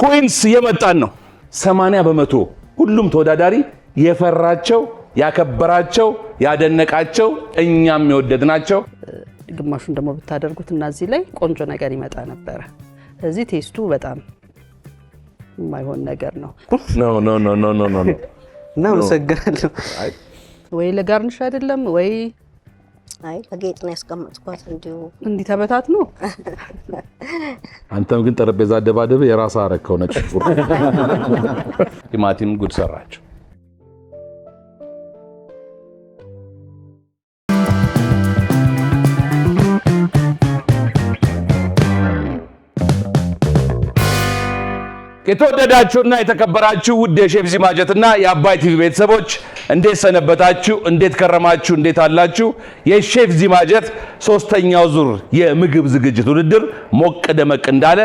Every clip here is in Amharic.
ኩዊንስ የመጣን ነው 80% ሁሉም ተወዳዳሪ የፈራቸው ያከበራቸው ያደነቃቸው እኛም የወደድናቸው ግማሹን ደግሞ ብታደርጉት እና እዚህ ላይ ቆንጆ ነገር ይመጣ ነበር እዚህ ቴስቱ በጣም የማይሆን ነገር ነው ነው ሰገራለሁ ወይ ለጋርንሽ አይደለም ወይ አይ በጌጥ ነው ያስቀመጥኳት እንዲህ ተበታት ነው አንተም ግን ጠረጴዛ አደባደብ የራስ አረከው ነጭ ፉር ቲማቲም ጉድ ሰራቸው የተወደዳችሁና የተከበራችሁ ውድ የሼፍ ዚማጀትና የአባይ ቲቪ ቤተሰቦች እንዴት ሰነበታችሁ እንዴት ከረማችሁ እንዴት አላችሁ የሼፍ ዚማጀት ሶስተኛው ዙር የምግብ ዝግጅት ውድድር ሞቅ ደመቅ እንዳለ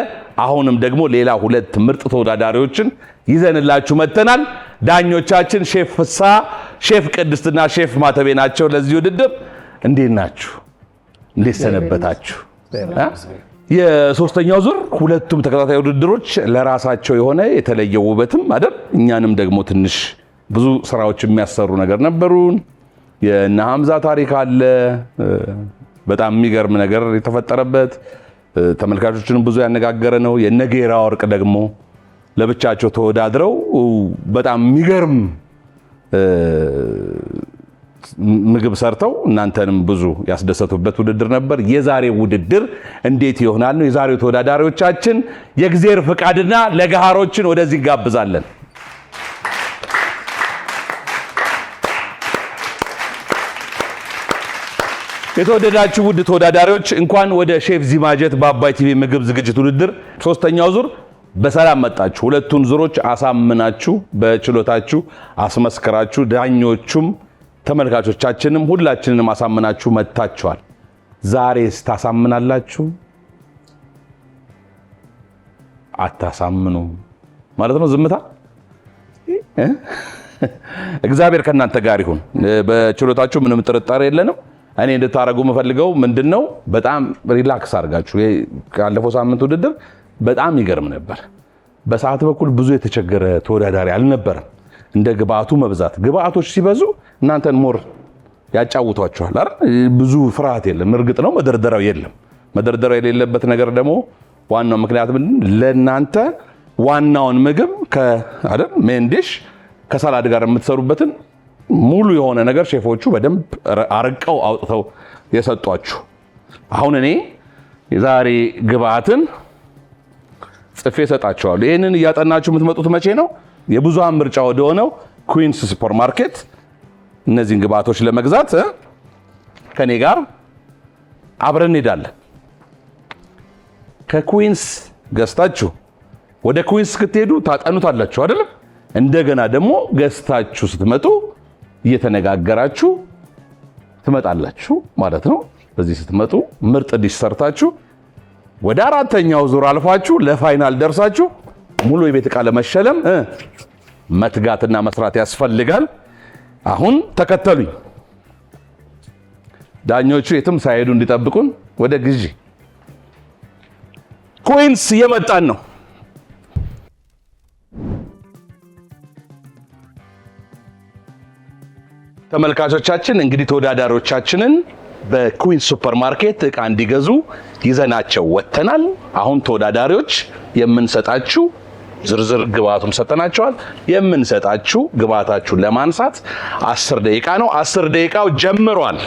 አሁንም ደግሞ ሌላ ሁለት ምርጥ ተወዳዳሪዎችን ይዘንላችሁ መተናል ዳኞቻችን ሼፍ ፍሳ ሼፍ ቅድስትና ሼፍ ማተቤ ናቸው ለዚህ ውድድር እንዴት ናችሁ እንዴት ሰነበታችሁ የሶስተኛው ዙር ሁለቱም ተከታታይ ውድድሮች ለራሳቸው የሆነ የተለየ ውበትም አይደል እኛንም ደግሞ ትንሽ ብዙ ስራዎች የሚያሰሩ ነገር ነበሩን የና ሐምዛ ታሪክ አለ በጣም የሚገርም ነገር የተፈጠረበት ተመልካቾችንም ብዙ ያነጋገረ ነው የነጌራ ወርቅ ደግሞ ለብቻቸው ተወዳድረው በጣም የሚገርም ምግብ ሰርተው እናንተንም ብዙ ያስደሰቱበት ውድድር ነበር የዛሬው ውድድር እንዴት ይሆናል ነው የዛሬው ተወዳዳሪዎቻችን የእግዚአብሔር ፍቃድና ለጋሃሮችን ወደዚህ ጋብዛለን የተወደዳችሁ ውድ ተወዳዳሪዎች እንኳን ወደ ሼፍ ዚማጀት በአባይ ቲቪ ምግብ ዝግጅት ውድድር ሶስተኛው ዙር በሰላም መጣችሁ ሁለቱን ዙሮች አሳምናችሁ በችሎታችሁ አስመስከራችሁ ዳኞቹም ተመልካቾቻችንም ሁላችንንም አሳምናችሁ መጣችኋል ዛሬስ ታሳምናላችሁ አታሳምኑ ማለት ነው ዝምታ እግዚአብሔር ከናንተ ጋር ይሁን በችሎታችሁ ምንም ጥርጣሬ የለንም እኔ እንድታረጉ መፈልገው ምንድነው በጣም ሪላክስ አድርጋችሁ ያለፈው ሳምንት ውድድር በጣም ይገርም ነበር በሰዓት በኩል ብዙ የተቸገረ ተወዳዳሪ አልነበረም እንደ ግብአቱ መብዛት ግብአቶች ሲበዙ እናንተን ሞር ያጫውቷቸዋል አይደል ብዙ ፍርሃት የለም እርግጥ ነው መደርደሪያው የለም መደርደሪያው የሌለበት ነገር ደግሞ ዋናው ምክንያት ለእናንተ ዋናውን ምግብ ከአይደል ሜንዲሽ ከሰላድ ጋር የምትሰሩበትን ሙሉ የሆነ ነገር ሼፎቹ በደንብ አርቀው አውጥተው የሰጧችሁ አሁን እኔ የዛሬ ግብአትን ጽፌ ሰጣቸዋለሁ ይሄንን ያጠናችሁ የምትመጡት መቼ ነው የብዙሃን ምርጫ ወደ ሆነው ኩዊንስ ሱፐርማርኬት እነዚህን ግብአቶች ለመግዛት ከኔ ጋር አብረን እንሄዳለን ከኩዊንስ ገዝታችሁ ወደ ኩዊንስ ክትሄዱ ታጠኑታላችሁ አይደል እንደገና ደግሞ ገዝታችሁ ስትመጡ እየተነጋገራችሁ ትመጣላችሁ ማለት ነው በዚህ ስትመጡ ምርጥ ዲሽ ሰርታችሁ ወደ አራተኛው ዙር አልፋችሁ ለፋይናል ደርሳችሁ ሙሉ የቤት ዕቃ ለመሸለም መትጋትና መስራት ያስፈልጋል አሁን ተከተሉኝ ዳኞቹ የትም ሳይሄዱ እንዲጠብቁን ወደ ግዢ ኩዊንስ የመጣን ነው ተመልካቾቻችን እንግዲህ ተወዳዳሪዎቻችንን በኩዊንስ ሱፐርማርኬት ዕቃ እንዲገዙ ይዘናቸው ወተናል አሁን ተወዳዳሪዎች የምንሰጣችሁ ዝርዝር ግብአቱን ሰጠናቸዋል የምንሰጣችሁ ግብአታችሁን ለማንሳት 10 ደቂቃ ነው 10 ደቂቃው ጀምሯል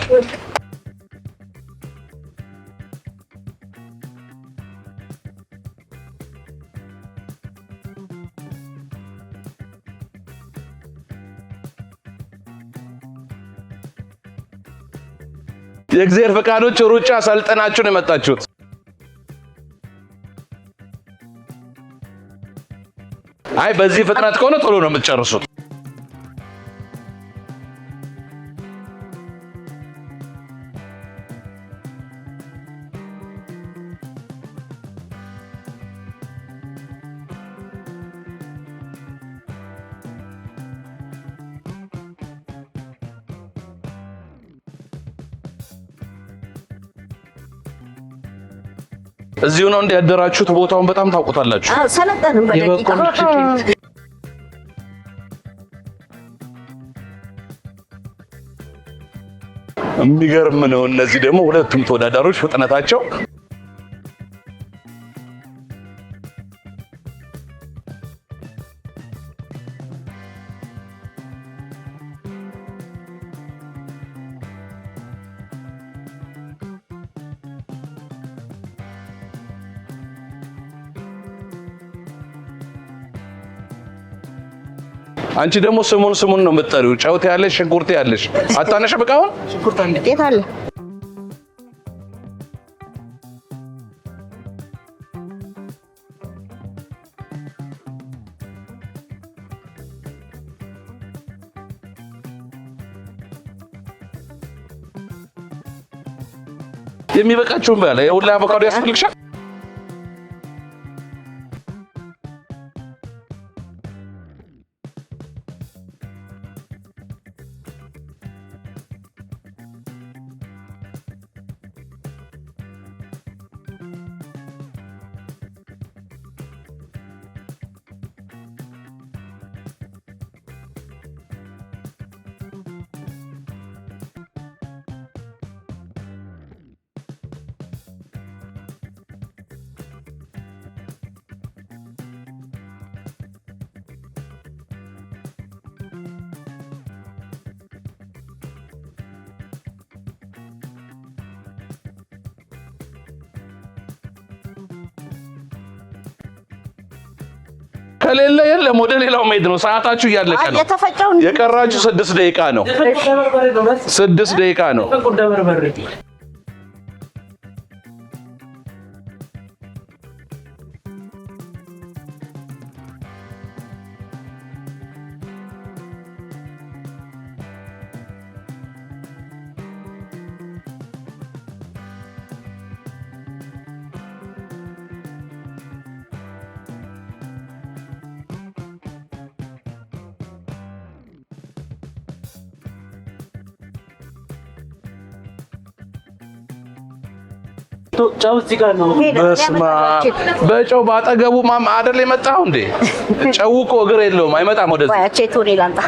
የእግዚአብሔር ፈቃዶች ሩጫ ሰልጠናችሁ ነው የመጣችሁት አይ በዚህ ፍጥነት ከሆነ ቶሎ ነው የምትጨርሱት እዚሁ ነው እንደ ያደራችሁት? ቦታውን በጣም ታውቁታላችሁ? ሰለጠንም በደቂቃ የሚገርም ነው። እነዚህ ደግሞ ሁለቱም ተወዳዳሪዎች ፍጥነታቸው አንቺ ደግሞ ስሙን ነው የምትጠሪው። ጨውቴ ያለሽ ሽንኩርቴ ያለሽ አታነሽ በቃውን ሽንኩርት አንድ ጤት አለ። የሚበቃችሁን በላ የሁላ አቮካዶ ያስፈልግሻል። ከሌለ የለም ወደ ሌላው መሄድ ነው። ሰዓታችሁ እያለቀ ነው። የቀራችሁ 6 ደቂቃ ነው። 6 ደቂቃ ነው። ጨው እዚህ ጋር ነው። በስማ በጨው ባጠገቡ አይደል የመጣው እንዴ? ጨው እኮ እግር የለውም አይመጣም ወደዚህ። አቼቱን ይላንጣ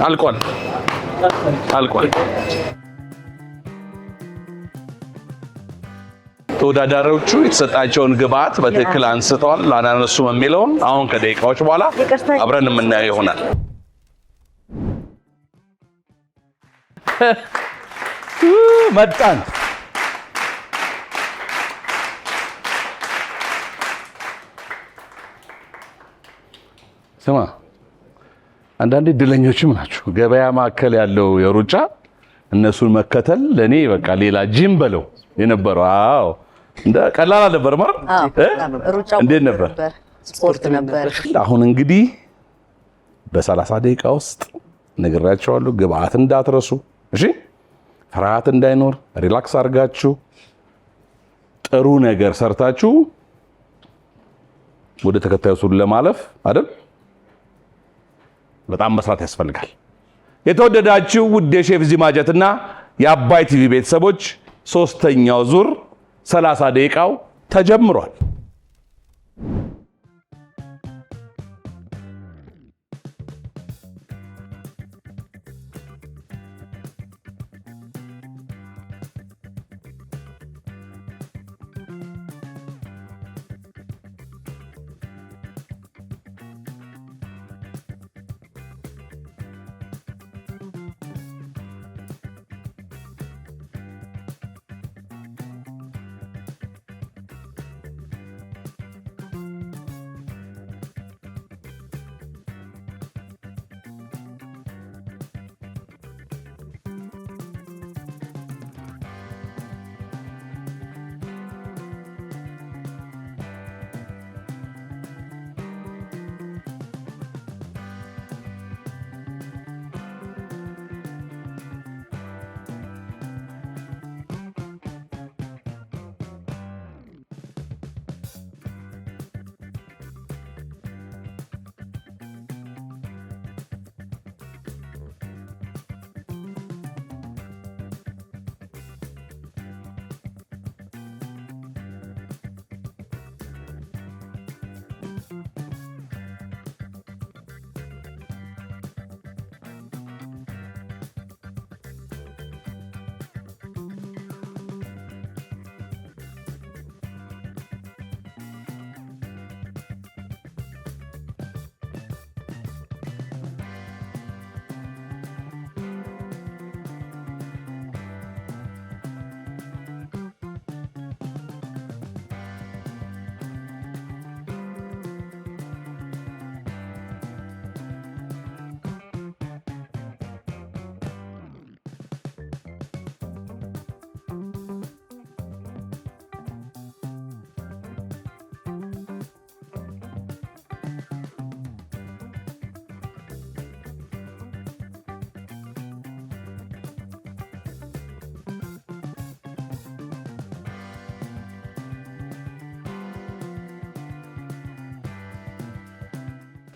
አልቋል። ተወዳዳሪዎቹ የተሰጣቸውን ግብአት በትክክል አንስተዋል አላነሱም የሚለውን አሁን ከደቂቃዎች በኋላ አብረን የምናየው ይሆናል። መጣን። ስማ አንዳንዴ እድለኞችም ናቸው። ገበያ ማዕከል ያለው የሩጫ እነሱን መከተል ለኔ በቃ ሌላ ጂም በለው የነበረው። አዎ እንደ ቀላል አልነበር ማለት እንዴት ነበር? ስፖርት ነበር። አሁን እንግዲህ በ30 ደቂቃ ውስጥ ነግራቸዋለሁ። ግብአት እንዳትረሱ እሺ። ፍርሃት እንዳይኖር ሪላክስ አድርጋችሁ ጥሩ ነገር ሰርታችሁ ወደ ተከታዩ ዙር ለማለፍ አይደል በጣም መስራት ያስፈልጋል። የተወደዳችሁ ውድ የሼፍ ዚማጀትና የአባይ ቲቪ ቤተሰቦች 3ኛው ዙር 30 ደቂቃው ተጀምሯል።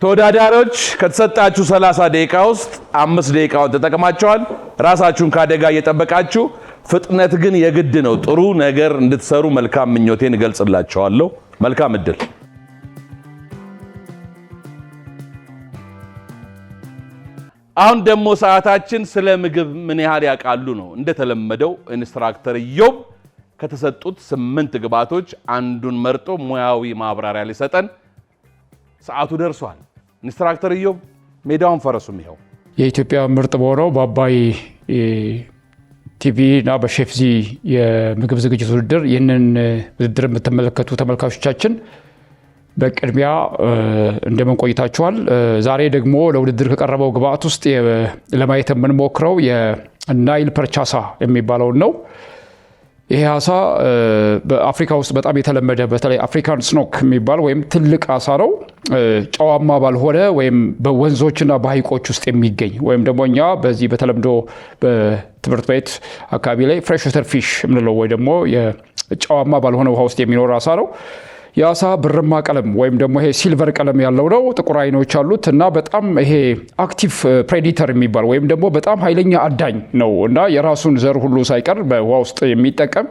ተወዳዳሪዎች ከተሰጣችሁ 30 ደቂቃ ውስጥ 5 ደቂቃውን ተጠቅማችኋል። ራሳችሁን ካደጋ እየጠበቃችሁ፣ ፍጥነት ግን የግድ ነው። ጥሩ ነገር እንድትሰሩ መልካም ምኞቴን እገልጽላችኋለሁ። መልካም እድል። አሁን ደግሞ ሰዓታችን ስለ ምግብ ምን ያህል ያውቃሉ ነው። እንደተለመደው ኢንስትራክተር ኢዮብ ከተሰጡት 8 ግብዓቶች አንዱን መርጦ ሙያዊ ማብራሪያ ሊሰጠን ሰዓቱ ደርሷል። ኢንስትራክተር ኢዮብ ሜዳውን ፈረሱም ይኸው። የኢትዮጵያ ምርጥ በሆነው በአባይ ቲቪ እና በሼፍዚ የምግብ ዝግጅት ውድድር ይህንን ውድድር የምትመለከቱ ተመልካቾቻችን በቅድሚያ እንደምን ቆይታችኋል? ዛሬ ደግሞ ለውድድር ከቀረበው ግብዓት ውስጥ ለማየት የምንሞክረው የናይል ፐርች ዓሳ የሚባለውን ነው። ይሄ ዓሳ በአፍሪካ ውስጥ በጣም የተለመደ በተለይ አፍሪካን ስኖክ የሚባል ወይም ትልቅ ዓሳ ነው። ጨዋማ ባልሆነ ወይም በወንዞችና በሐይቆች ውስጥ የሚገኝ ወይም ደግሞ እኛ በዚህ በተለምዶ በትምህርት ቤት አካባቢ ላይ ፍሬሽ ወተር ፊሽ የምንለው ወይ ደግሞ ጨዋማ ባልሆነ ውሃ ውስጥ የሚኖር ዓሳ ነው። የዓሳ ብርማ ቀለም ወይም ደግሞ ይሄ ሲልቨር ቀለም ያለው ነው። ጥቁር አይኖች አሉት እና በጣም ይሄ አክቲቭ ፕሬዲተር የሚባል ወይም ደግሞ በጣም ኃይለኛ አዳኝ ነው እና የራሱን ዘር ሁሉ ሳይቀር በውሃ ውስጥ የሚጠቀም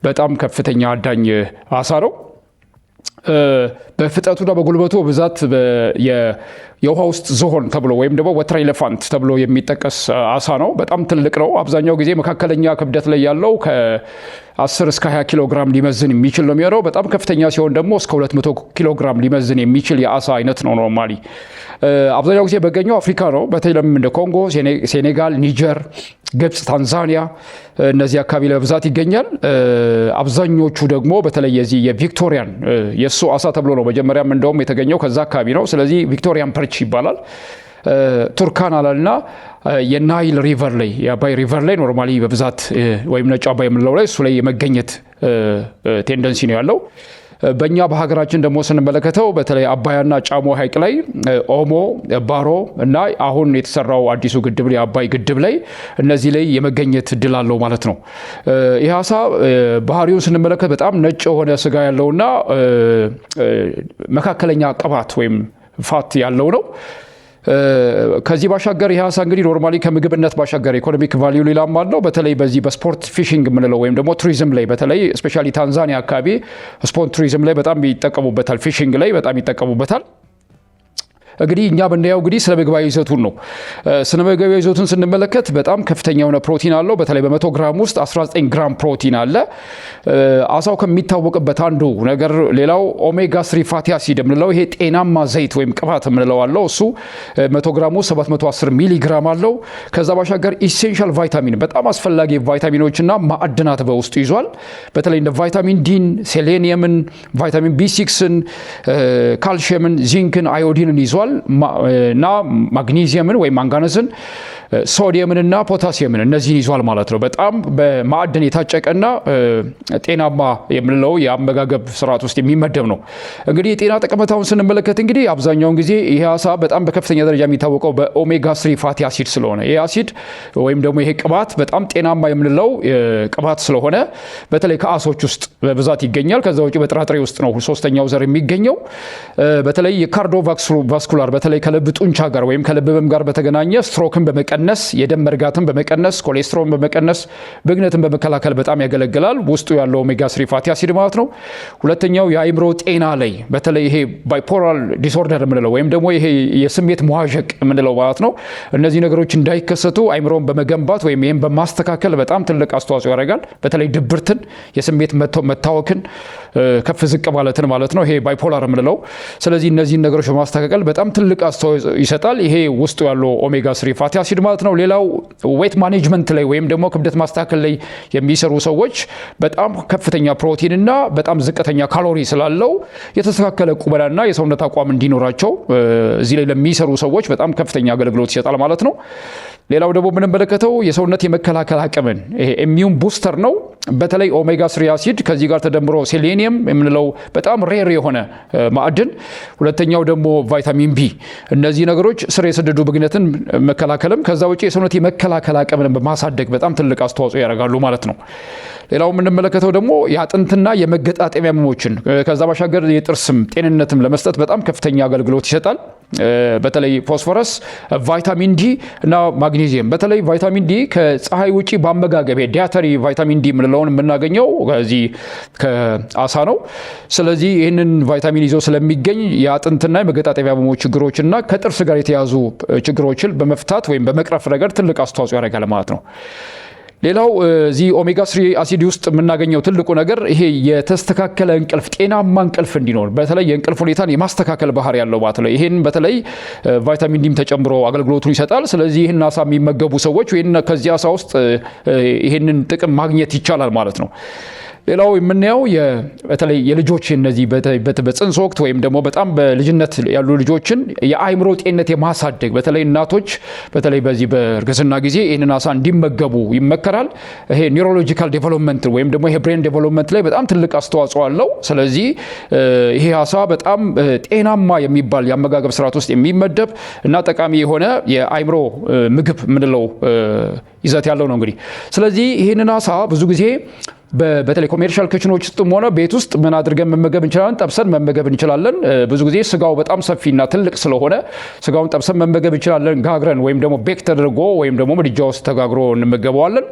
በጣም ከፍተኛ አዳኝ ዓሳ ነው። በፍጥነቱና በጉልበቱ ብዛት የውሃ ውስጥ ዝሆን ተብሎ ወይም ደግሞ ወተር ኤሌፋንት ተብሎ የሚጠቀስ ዓሳ ነው። በጣም ትልቅ ነው። አብዛኛው ጊዜ መካከለኛ ክብደት ላይ ያለው ከ10 እስከ 20 ኪሎ ግራም ሊመዝን የሚችል ነው የሚሆነው። በጣም ከፍተኛ ሲሆን ደግሞ እስከ 200 ኪሎ ግራም ሊመዝን የሚችል የዓሳ አይነት ነው ኖርማሊ። አብዛኛው ጊዜ በገኘው አፍሪካ ነው። በተለይም እንደ ኮንጎ፣ ሴኔጋል፣ ኒጀር፣ ግብፅ፣ ታንዛኒያ እነዚህ አካባቢ ለብዛት ይገኛል። አብዛኞቹ ደግሞ በተለይ የዚህ የቪክቶሪያን የእሱ ዓሳ ተብሎ ነው መጀመሪያም እንደውም የተገኘው ከዛ አካባቢ ነው። ስለዚህ ቪክቶሪያን ፐርች ይባላል። ቱርካን አላልና የናይል ሪቨር ላይ የአባይ ሪቨር ላይ ኖርማሊ በብዛት ወይም ነጭ አባይ የምንለው ላይ እሱ ላይ የመገኘት ቴንደንሲ ነው ያለው። በእኛ በሀገራችን ደግሞ ስንመለከተው በተለይ አባያና ጫሞ ሐይቅ ላይ ኦሞ፣ ባሮ እና አሁን የተሰራው አዲሱ ግድብ ላይ አባይ ግድብ ላይ እነዚህ ላይ የመገኘት እድል አለው ማለት ነው። ይህ ዓሳ ባህሪውን ስንመለከት በጣም ነጭ የሆነ ስጋ ያለውና መካከለኛ ቅባት ወይም ፋት ያለው ነው። ከዚህ ባሻገር ይህ ዓሳ እንግዲህ ኖርማሊ ከምግብነት ባሻገር ኢኮኖሚክ ቫልዩ ሌላም አለው። በተለይ በዚህ በስፖርት ፊሽንግ የምንለው ወይም ደግሞ ቱሪዝም ላይ በተለይ ስፔሻሊ ታንዛኒያ አካባቢ ስፖርት ቱሪዝም ላይ በጣም ይጠቀሙበታል። ፊሽንግ ላይ በጣም ይጠቀሙበታል። እንግዲህ እኛ ብናየው እንግዲህ ስነ ምግባዊ ይዘቱን ነው። ስነ ምግባዊ ይዘቱን ስንመለከት በጣም ከፍተኛ የሆነ ፕሮቲን አለው። በተለይ በ100 ግራም ውስጥ 19 ግራም ፕሮቲን አለ። ዓሳው ከሚታወቅበት አንዱ ነገር ሌላው ኦሜጋ 3 ፋቲ አሲድ የምንለው ይሄ ጤናማ ዘይት ወይም ቅባት የምንለው አለው። እሱ 100 ግራም ውስጥ 710 ሚሊ ግራም አለው። ከዛ ባሻገር ኢሴንሻል ቫይታሚን በጣም አስፈላጊ ቫይታሚኖችና ማዕድናት በውስጡ ይዟል። በተለይ እንደ ቫይታሚን ዲን፣ ሴሌኒየምን፣ ቫይታሚን ቢ6ን፣ ካልሽየምን፣ ዚንክን፣ አዮዲንን ይዟል እና ማግኒዚየምን ወይም ማንጋነስን፣ ሶዲየምንና ፖታሲየምን እነዚህን ይዟል ማለት ነው። በጣም በማዕድን የታጨቀና ጤናማ የምንለው የአመጋገብ ስርዓት ውስጥ የሚመደብ ነው። እንግዲህ የጤና ጠቀሜታውን ስንመለከት እንግዲህ አብዛኛውን ጊዜ ይሄ ዓሳ በጣም በከፍተኛ ደረጃ የሚታወቀው በኦሜጋ 3 ፋቲ አሲድ ስለሆነ ይሄ አሲድ ወይም ደግሞ ይሄ ቅባት በጣም ጤናማ የምንለው ቅባት ስለሆነ በተለይ ከዓሶች ውስጥ በብዛት ይገኛል። ከዛ ውጭ በጥራጥሬ ውስጥ ነው ሶስተኛው ዘር የሚገኘው። በተለይ የካርዲዮቫስኩላር በተለይ ከልብ ጡንቻ ጋር ወይም ከልብ ህመም ጋር በተገናኘ ስትሮክን በመቀነስ የደም መርጋትን በመቀነስ ኮሌስትሮልን በመቀነስ ብግነትን በመከላከል በጣም ያገለግላል። ውስጡ ያለው ኦሜጋ 3 ፋቲ አሲድ ማለት ነው። ሁለተኛው የአእምሮ ጤና ላይ በተለይ ይሄ ባይፖላር ዲስኦርደር የምንለው ወይም ደግሞ ይሄ የስሜት መዋዠቅ የምንለው ማለት ነው። እነዚህ ነገሮች እንዳይከሰቱ አእምሮን በመገንባት ወይም ይሄን በማስተካከል በጣም ትልቅ አስተዋጽኦ ያደርጋል። በተለይ ድብርትን፣ የስሜት መታወክን፣ ከፍ ዝቅ ማለትን ማለት ነው። ይሄ ባይፖላር የምንለው ስለዚህ እነዚህን ነገሮች በማስተካከል በጣም ትልቅ አስተዋጽኦ ይሰጣል። ይሄ ውስጡ ያለው ኦሜጋ 3 ፋቲ አሲድ ማለት ነው። ሌላው ዌት ማኔጅመንት ላይ ወይም ደግሞ ክብደት ማስተካከል ላይ የሚሰሩ ሰዎች በጣም ከፍተኛ ፕሮቲን እና በጣም ዝቅተኛ ካሎሪ ስላለው የተስተካከለ ቁመናና የሰውነት አቋም እንዲኖራቸው እዚህ ላይ ለሚሰሩ ሰዎች በጣም ከፍተኛ አገልግሎት ይሰጣል ማለት ነው። ሌላው ደግሞ የምንመለከተው የሰውነት የመከላከል አቅምን ይሄ ኢሚዩን ቡስተር ነው። በተለይ ኦሜጋ 3 አሲድ ከዚህ ጋር ተደምሮ ሴሌኒየም የምንለው በጣም ሬር የሆነ ማዕድን፣ ሁለተኛው ደግሞ ቫይታሚን ቢ። እነዚህ ነገሮች ስር የሰደዱ ብግነትን መከላከልም ከዛ ውጪ የሰውነት የመከላከል አቅምን በማሳደግ በጣም ትልቅ አስተዋጽኦ ያደርጋሉ ማለት ነው። ሌላው የምንመለከተው ደግሞ የአጥንትና የመገጣጠሚያ ህመሞችን ከዛ ባሻገር የጥርስም ጤንነትም ለመስጠት በጣም ከፍተኛ አገልግሎት ይሰጣል። በተለይ ፎስፎረስ፣ ቫይታሚን ዲ እና ማግኔዚየም። በተለይ ቫይታሚን ዲ ከፀሐይ ውጪ በአመጋገብ ዲያተሪ ቫይታሚን ዲ የምንለውን የምናገኘው ከዚህ ከአሳ ነው። ስለዚህ ይህንን ቫይታሚን ይዞ ስለሚገኝ የአጥንትና የመገጣጠሚያ ህመሞች ችግሮችና ከጥርስ ጋር የተያዙ ችግሮችን በመፍታት ወይም በመቅረፍ ረገድ ትልቅ አስተዋጽኦ ያደርጋል ማለት ነው። ሌላው እዚህ ኦሜጋ 3 አሲድ ውስጥ የምናገኘው ትልቁ ነገር ይሄ የተስተካከለ እንቅልፍ፣ ጤናማ እንቅልፍ እንዲኖር በተለይ የእንቅልፍ ሁኔታን የማስተካከል ባህሪ ያለው ማለት ነው። ይሄን በተለይ ቫይታሚን ዲም ተጨምሮ አገልግሎቱን ይሰጣል። ስለዚህ ይህን አሳ የሚመገቡ ሰዎች ወይም ከዚህ አሳ ውስጥ ይሄንን ጥቅም ማግኘት ይቻላል ማለት ነው። ሌላው የምናየው በተለይ የልጆች እነዚህ በጽንስ ወቅት ወይም ደግሞ በጣም በልጅነት ያሉ ልጆችን የአእምሮ ጤንነት የማሳደግ በተለይ እናቶች በተለይ በዚህ በእርግዝና ጊዜ ይህንን አሳ እንዲመገቡ ይመከራል። ይሄ ኒውሮሎጂካል ዴቨሎፕመንት ወይም ደግሞ ይሄ ብሬን ዴቨሎፕመንት ላይ በጣም ትልቅ አስተዋጽኦ አለው። ስለዚህ ይሄ አሳ በጣም ጤናማ የሚባል የአመጋገብ ስርዓት ውስጥ የሚመደብ እና ጠቃሚ የሆነ የአእምሮ ምግብ የምንለው ይዘት ያለው ነው እንግዲህ። ስለዚህ ይህንን አሳ ብዙ ጊዜ በተለይ ኮሜርሻል ክችኖች ውስጥም ሆነ ቤት ውስጥ ምን አድርገን መመገብ እንችላለን? ጠብሰን መመገብ እንችላለን። ብዙ ጊዜ ስጋው በጣም ሰፊና ትልቅ ስለሆነ ስጋውን ጠብሰን መመገብ እንችላለን። ጋግረን ወይም ደግሞ ቤክ ተደርጎ ወይም ደግሞ ምድጃ ውስጥ ተጋግሮ እንመገበዋለን።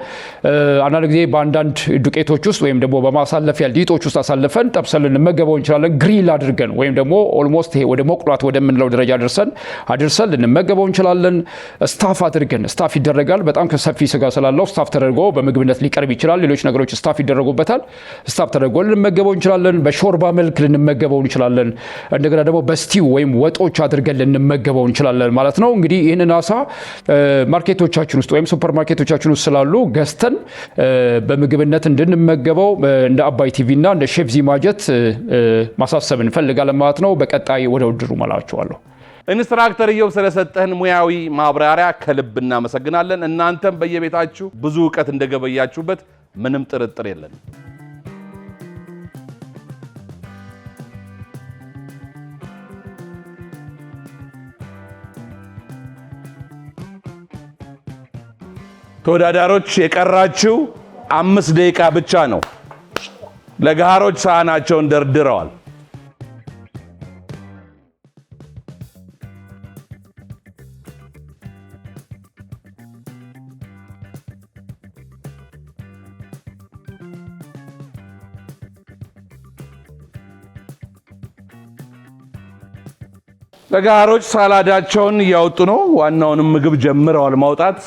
አንዳንድ ጊዜ በአንዳንድ ዱቄቶች ውስጥ ወይም ደግሞ በማሳለፊያ ሊጦች ውስጥ አሳልፈን ጠብሰን ልንመገበው እንችላለን። ግሪል አድርገን ወይም ደግሞ ኦልሞስት ይሄ ወደ መቁላት ወደምንለው ደረጃ አድርሰን ልንመገበው እንችላለን። ስታፍ አድርገን ስታፍ ይደረጋል። በጣም ከሰፊ ስጋ ስላለው ስታፍ ተደርጎ በምግብነት ሊቀርብ ይችላል። ሌሎች ነገሮች ስታፍ ይደረጉበታል። ስታፍ ተደርጎ ልንመገበው እንችላለን። በሾርባ መልክ ልንመገበው እንችላለን። እንደገና ደግሞ በስቲው ወይም ወጦች አድርገን ልንመገበው እንችላለን ማለት ነው። እንግዲህ ይህንን አሳ ማርኬቶቻችን ውስጥ ወይም ሱፐር ማርኬቶቻችን ውስጥ ስላሉ ገዝተን በምግብነት እንድንመገበው እንደ አባይ ቲቪ እና እንደ ሼፍ ዚማጀት ማሳሰብ እንፈልጋለን ማለት ነው። በቀጣይ ወደ ውድድሩ መላችኋለሁ። ኢንስትራክተር ኢዮብ ስለሰጠህን ሙያዊ ማብራሪያ ከልብ እናመሰግናለን። እናንተም በየቤታችሁ ብዙ እውቀት እንደገበያችሁበት ምንም ጥርጥር የለንም። ተወዳዳሪዎች የቀራችሁ 5 ደቂቃ ብቻ ነው። ለገሃሮች ሳህናቸውን ደርድረዋል። ለገሃሮች ሳላዳቸውን እያወጡ ነው። ዋናውንም ምግብ ጀምረዋል ማውጣት።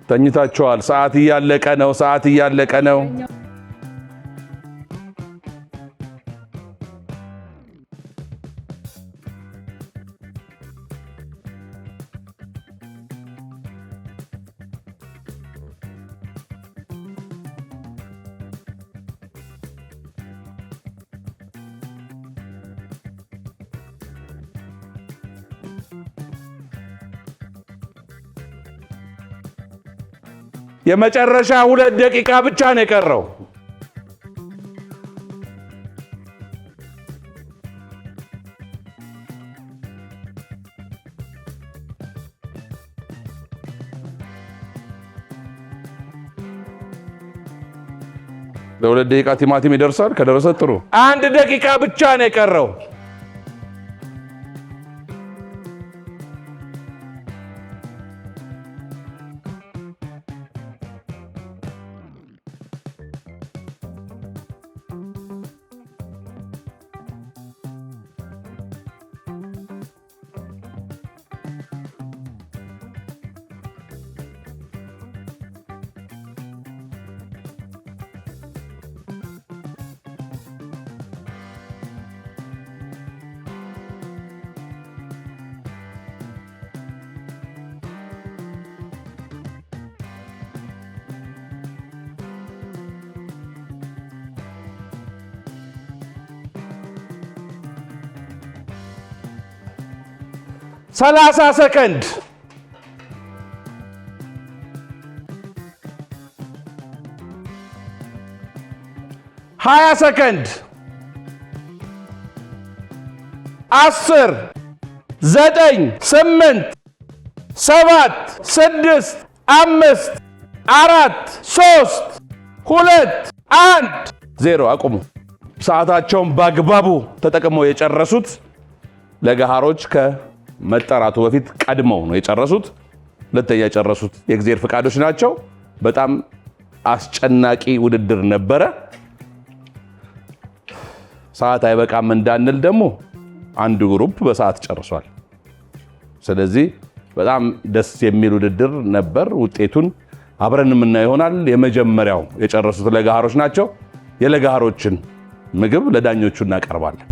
ተኝታችኋል። ሰዓት እያለቀ ነው። ሰዓት እያለቀ ነው። የመጨረሻ 2 ደቂቃ ብቻ ነው የቀረው። ለ2 ደቂቃ ቲማቲም ይደርሳል። ከደረሰ ጥሩ። 1 ደቂቃ ብቻ ነው የቀረው። 30 ሰከንድ 20 ሰከንድ 10 9 8 7 6 5 4 3 2 1 0 አቁሙ። ሰዓታቸውን በአግባቡ ተጠቅመው የጨረሱት ለገሃሮች ከመጠራቱ በፊት ቀድመው ነው የጨረሱት። ሁለተኛ የጨረሱት የእግዚአብሔር ፍቃዶች ናቸው። በጣም አስጨናቂ ውድድር ነበረ። ሰዓት አይበቃም እንዳንል ደግሞ አንዱ ግሩፕ በሰዓት ጨርሷል። ስለዚህ በጣም ደስ የሚል ውድድር ነበር። ውጤቱን አብረን የምናየው ይሆናል። የመጀመሪያው የጨረሱት ለገሃሮች ናቸው። የለገሃሮችን ምግብ ለዳኞቹ እናቀርባለን።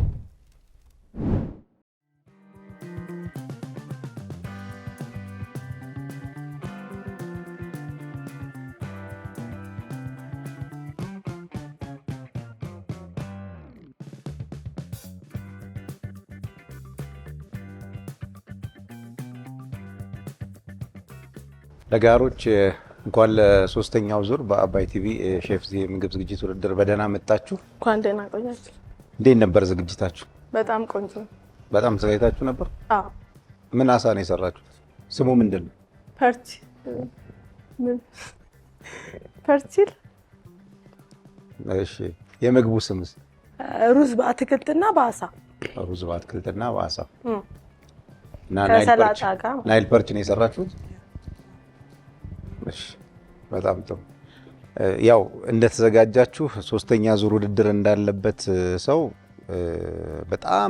ለገሃሮች እንኳን ለሶስተኛው ዙር በአባይ ቲቪ ሼፍ ዚ ምግብ ዝግጅት ውድድር በደህና መጣችሁ። እንኳን ደህና ቆያችሁ። እንዴት ነበር ዝግጅታችሁ? በጣም ቆንጆ። በጣም ተዘጋጅታችሁ ነበር? አዎ። ምን አሳ ነው የሰራችሁት? ስሙ ምንድን ነው? ፐርቲል። እሺ፣ የምግቡ ስምስ? ሩዝ በአትክልትና በአሳ። ሩዝ በአትክልትና በአሳ እና ከሰላጣ ጋር ናይል ፐርች ነው የሰራችሁት? እሺ፣ በጣም ጥሩ። ያው እንደተዘጋጃችሁ ሶስተኛ ዙር ውድድር እንዳለበት ሰው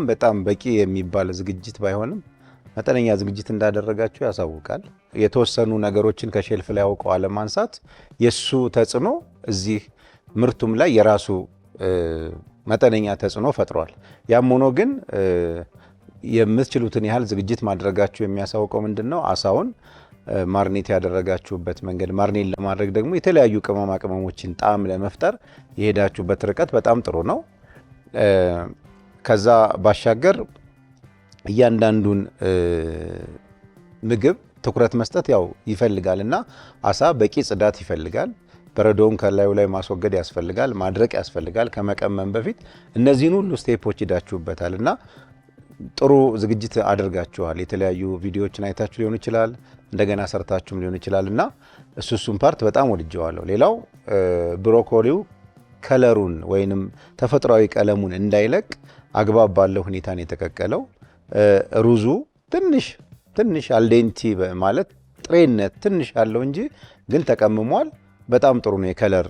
በጣም በቂ የሚባል ዝግጅት ባይሆንም መጠነኛ ዝግጅት እንዳደረጋችሁ ያሳውቃል። የተወሰኑ ነገሮችን ከሼልፍ ላይ አውቀው አለማንሳት የሱ ተጽዕኖ እዚህ ምርቱም ላይ የራሱ መጠነኛ ተጽዕኖ ፈጥሯል። ያም ሆኖ ግን የምትችሉትን ያህል ዝግጅት ማድረጋችሁ የሚያሳውቀው ምንድነው? አሳውን ማርኔት ያደረጋችሁበት መንገድ፣ ማርኔት ለማድረግ ደግሞ የተለያዩ ቅመማ ቅመሞችን ጣዕም ለመፍጠር የሄዳችሁበት ርቀት በጣም ጥሩ ነው። ከዛ ባሻገር እያንዳንዱን ምግብ ትኩረት መስጠት ያው ይፈልጋል እና አሳ በቂ ጽዳት ይፈልጋል። በረዶውን ከላዩ ላይ ማስወገድ ያስፈልጋል፣ ማድረቅ ያስፈልጋል ከመቀመም በፊት። እነዚህን ሁሉ ስቴፖች ሂዳችሁበታል እና ጥሩ ዝግጅት አድርጋችኋል። የተለያዩ ቪዲዮዎችን አይታችሁ ሊሆን ይችላል፣ እንደገና ሰርታችሁም ሊሆን ይችላል እና እሱን ፓርት በጣም ወድጀዋለሁ። ሌላው ብሮኮሊው ከለሩን ወይንም ተፈጥሯዊ ቀለሙን እንዳይለቅ አግባብ ባለው ሁኔታ ነው የተቀቀለው። ሩዙ ትንሽ አልዴንቲ ማለት ጥሬነት ትንሽ ያለው እንጂ ግን ተቀምሟል። በጣም ጥሩ ነው የከለር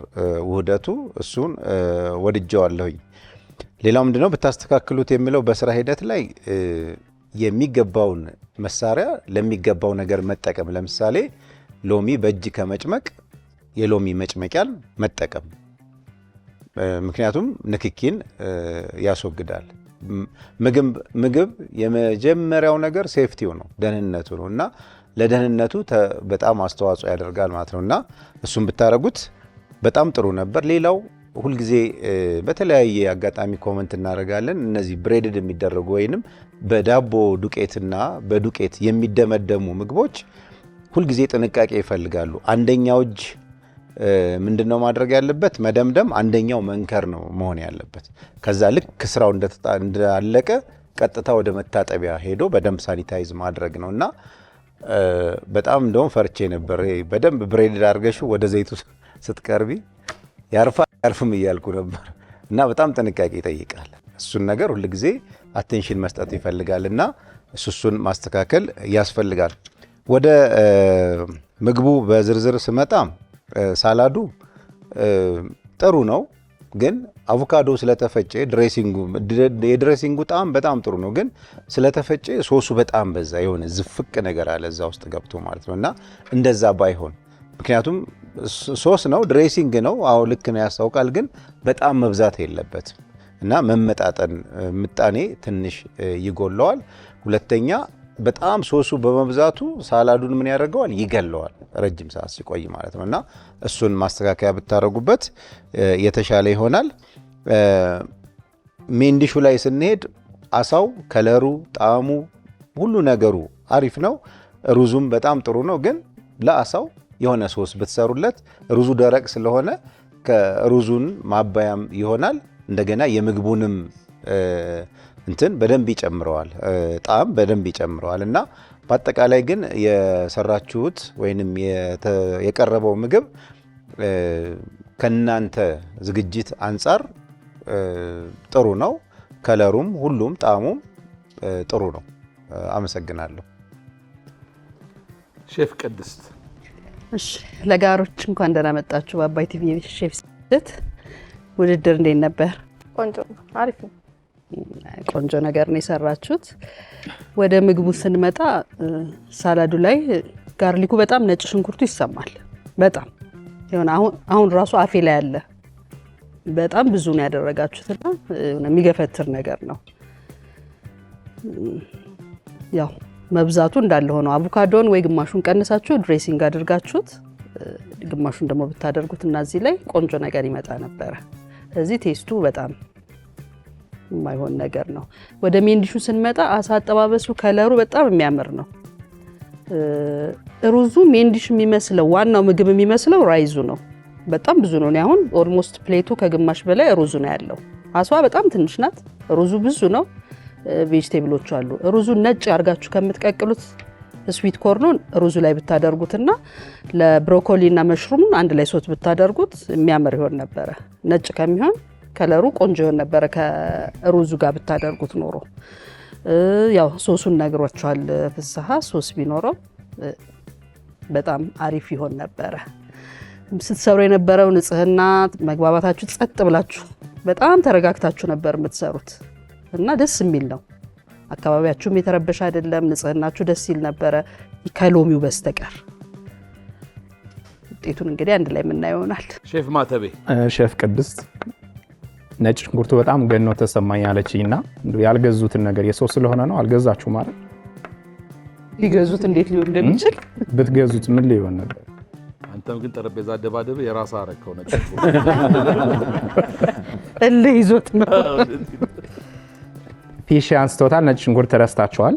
ውህደቱ፣ እሱን ወድጀዋለሁኝ። ሌላው ምንድነው ብታስተካክሉት የሚለው በስራ ሂደት ላይ የሚገባውን መሳሪያ ለሚገባው ነገር መጠቀም። ለምሳሌ ሎሚ በእጅ ከመጭመቅ የሎሚ መጭመቂያን መጠቀም፣ ምክንያቱም ንክኪን ያስወግዳል። ምግብ የመጀመሪያው ነገር ሴፍቲው ነው፣ ደህንነቱ ነው እና ለደህንነቱ በጣም አስተዋጽኦ ያደርጋል ማለት ነው እና እሱን ብታረጉት በጣም ጥሩ ነበር። ሌላው ሁልጊዜ በተለያየ አጋጣሚ ኮመንት እናደርጋለን። እነዚህ ብሬድድ የሚደረጉ ወይንም በዳቦ ዱቄትና በዱቄት የሚደመደሙ ምግቦች ሁልጊዜ ጥንቃቄ ይፈልጋሉ። አንደኛው እጅ ምንድነው ማድረግ ያለበት? መደምደም፣ አንደኛው መንከር ነው መሆን ያለበት። ከዛ ልክ ስራው እንዳለቀ ቀጥታ ወደ መታጠቢያ ሄዶ በደንብ ሳኒታይዝ ማድረግ ነው እና በጣም እንደውም ፈርቼ ነበር። በደንብ ብሬድድ አድርገሽ ወደ ዘይቱ ስትቀርቢ ያርፍም እያልኩ ነበር እና በጣም ጥንቃቄ ይጠይቃል። እሱን ነገር ሁልጊዜ አቴንሽን መስጠት ይፈልጋል እና እሱን ማስተካከል ያስፈልጋል። ወደ ምግቡ በዝርዝር ስመጣ ሳላዱ ጥሩ ነው፣ ግን አቮካዶ ስለተፈጨ የድሬሲንጉ ጣዕም በጣም ጥሩ ነው፣ ግን ስለተፈጨ ሶሱ በጣም በዛ፣ የሆነ ዝፍቅ ነገር አለ እዛ ውስጥ ገብቶ ማለት ነው እና እንደዛ ባይሆን፣ ምክንያቱም ሶስ ነው ድሬሲንግ ነው፣ አዎ ልክ ነው ያስታውቃል፣ ግን በጣም መብዛት የለበትም እና መመጣጠን ምጣኔ ትንሽ ይጎለዋል። ሁለተኛ በጣም ሶሱ በመብዛቱ ሳላዱን ምን ያደርገዋል? ይገለዋል ረጅም ሰዓት ሲቆይ ማለት ነው እና እሱን ማስተካከያ ብታደርጉበት የተሻለ ይሆናል። ሜንዲሹ ላይ ስንሄድ አሳው ከለሩ፣ ጣዕሙ፣ ሁሉ ነገሩ አሪፍ ነው። ሩዙም በጣም ጥሩ ነው። ግን ለአሳው የሆነ ሶስ ብትሰሩለት ሩዙ ደረቅ ስለሆነ ከሩዙን ማባያም ይሆናል። እንደገና የምግቡንም እንትን በደንብ ይጨምረዋል፣ ጣዕም በደንብ ይጨምረዋል እና በአጠቃላይ ግን የሰራችሁት ወይንም የቀረበው ምግብ ከናንተ ዝግጅት አንጻር ጥሩ ነው። ከለሩም ሁሉም ጣዕሙም ጥሩ ነው። አመሰግናለሁ። ሼፍ ቅድስት። እሺ ለጋሮች እንኳን ደህና መጣችሁ። በአባይ ቲቪ ሼፍ ስት ውድድር እንዴት ነበር? ቆንጆ ነው። አሪፍ ነው። ቆንጆ ነገር ነው የሰራችሁት። ወደ ምግቡ ስንመጣ ሳላዱ ላይ ጋርሊኩ በጣም ነጭ ሽንኩርቱ ይሰማል። በጣም የሆነ አሁን ራሱ አፌ ላይ አለ። በጣም ብዙ ነው ያደረጋችሁትና የሚገፈትር ነገር ነው። ያው መብዛቱ እንዳለ ሆኖ አቮካዶን ወይ ግማሹን ቀንሳችሁ ድሬሲንግ አድርጋችሁት ግማሹን ደግሞ ብታደርጉት እና እዚህ ላይ ቆንጆ ነገር ይመጣ ነበረ። እዚህ ቴስቱ በጣም የማይሆን ነገር ነው። ወደ ሜን ዲሹ ስንመጣ አሳ አጠባበሱ ከለሩ በጣም የሚያምር ነው። ሩዙ ሜን ዲሽ የሚመስለው ዋናው ምግብ የሚመስለው ራይዙ ነው። በጣም ብዙ ነው። አሁን ኦልሞስት ፕሌቱ ከግማሽ በላይ ሩዙ ነው ያለው። አሳዋ በጣም ትንሽ ናት። ሩዙ ብዙ ነው። ቬጂቴብሎች አሉ። ሩዙ ነጭ አርጋችሁ ከምትቀቅሉት ስዊት ኮርኑን ሩዙ ላይ ብታደርጉትና ለብሮኮሊና መሽሩሙን አንድ ላይ ሶት ብታደርጉት የሚያምር ይሆን ነበረ። ነጭ ከሚሆን ከለሩ ቆንጆ ይሆን ነበረ ከሩዙ ጋር ብታደርጉት ኖሮ። ያው ሶሱን ነግሯቸዋል ፍስሐ። ሶስ ቢኖረው በጣም አሪፍ ይሆን ነበረ። ስትሰሩ የነበረው ንጽህና፣ መግባባታችሁ፣ ጸጥ ብላችሁ በጣም ተረጋግታችሁ ነበር የምትሰሩት እና ደስ የሚል ነው። አካባቢያችሁም የተረበሸ አይደለም። ንጽህናችሁ ደስ ይል ነበረ ከሎሚው በስተቀር። ውጤቱን እንግዲህ አንድ ላይ የምናየው ይሆናል። ሼፍ ማተቤ። ሼፍ ቅድስት ነጭ ሽንኩርቱ በጣም ገኖ ተሰማኝ አለችኝና ያልገዙትን ነገር የሰው ስለሆነ ነው አልገዛችሁ ማለት ሊገዙት እንዴት ሊሆን እንደሚችል ብትገዙት ምን ሊሆን ነበር? አንተም ግን ጠረጴዛ አደባደብ የራስ አረከው ነጭ እልህ ይዞት ነው። ፊሽ አንስቶታል። ነጭ ሽንኩርት ተረስታችኋል።